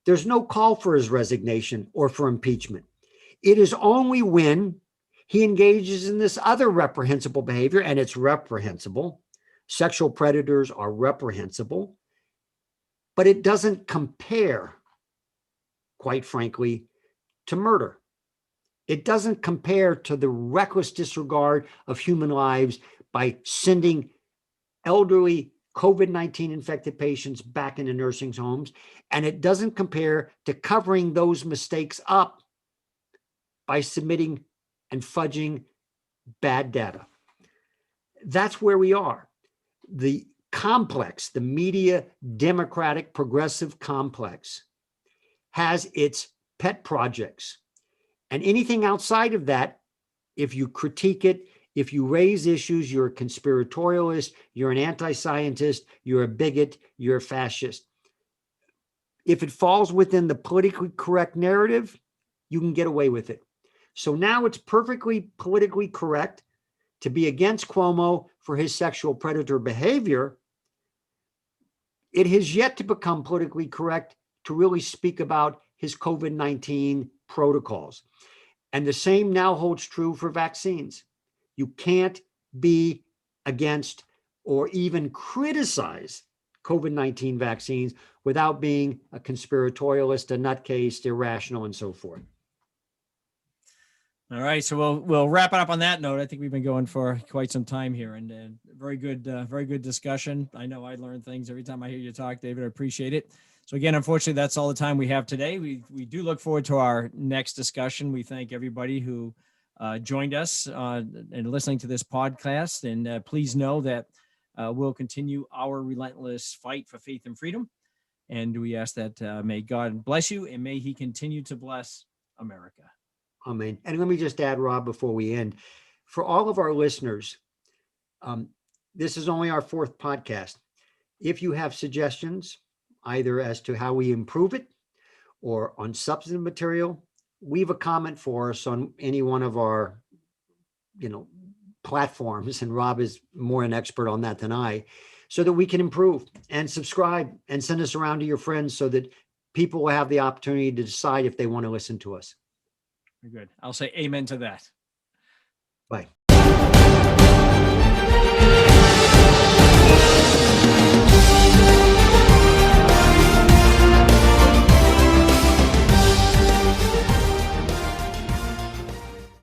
there's no call for his resignation or for impeachment. It is only when he engages in this other reprehensible behavior, and it's reprehensible. Sexual predators are reprehensible, but it doesn't compare, quite frankly, to murder. It doesn't compare to the reckless disregard of human lives by sending elderly COVID-19 infected patients back into nursing homes. And it doesn't compare to covering those mistakes up by submitting and fudging bad data. That's where we are. The complex, the media, democratic, progressive complex has its pet projects. And anything outside of that, if you critique it, if you raise issues, you're a conspiratorialist, you're an anti-scientist, you're a bigot, you're a fascist. If it falls within the politically correct narrative, you can get away with it. So now it's perfectly politically correct to be against Cuomo for his sexual predator behavior. It has yet to become politically correct to really speak about his COVID-19 protocols. And the same now holds true for vaccines. You can't be against or even criticize COVID-19 vaccines without being a conspiratorialist, a nutcase, irrational, and so forth. All right, so we'll wrap it up on that note. I think we've been going for quite some time here, and very good discussion. I know I learn things every time I hear you talk, David. I appreciate it. So again, unfortunately, that's all the time we have today. We do look forward to our next discussion. We thank everybody who joined us and listening to this podcast. And please know that we'll continue our relentless fight for faith and freedom. And we ask that may God bless you and may he continue to bless America. Amen. And let me just add, Rob, before we end, for all of our listeners, this is only our 4th podcast. If you have suggestions, either as to how we improve it or on substantive material, leave a comment for us on any one of our, platforms. And Rob is more an expert on that than I, so that we can improve, and subscribe and send us around to your friends so that people will have the opportunity to decide if they want to listen to us. Good. I'll say amen to that. Bye.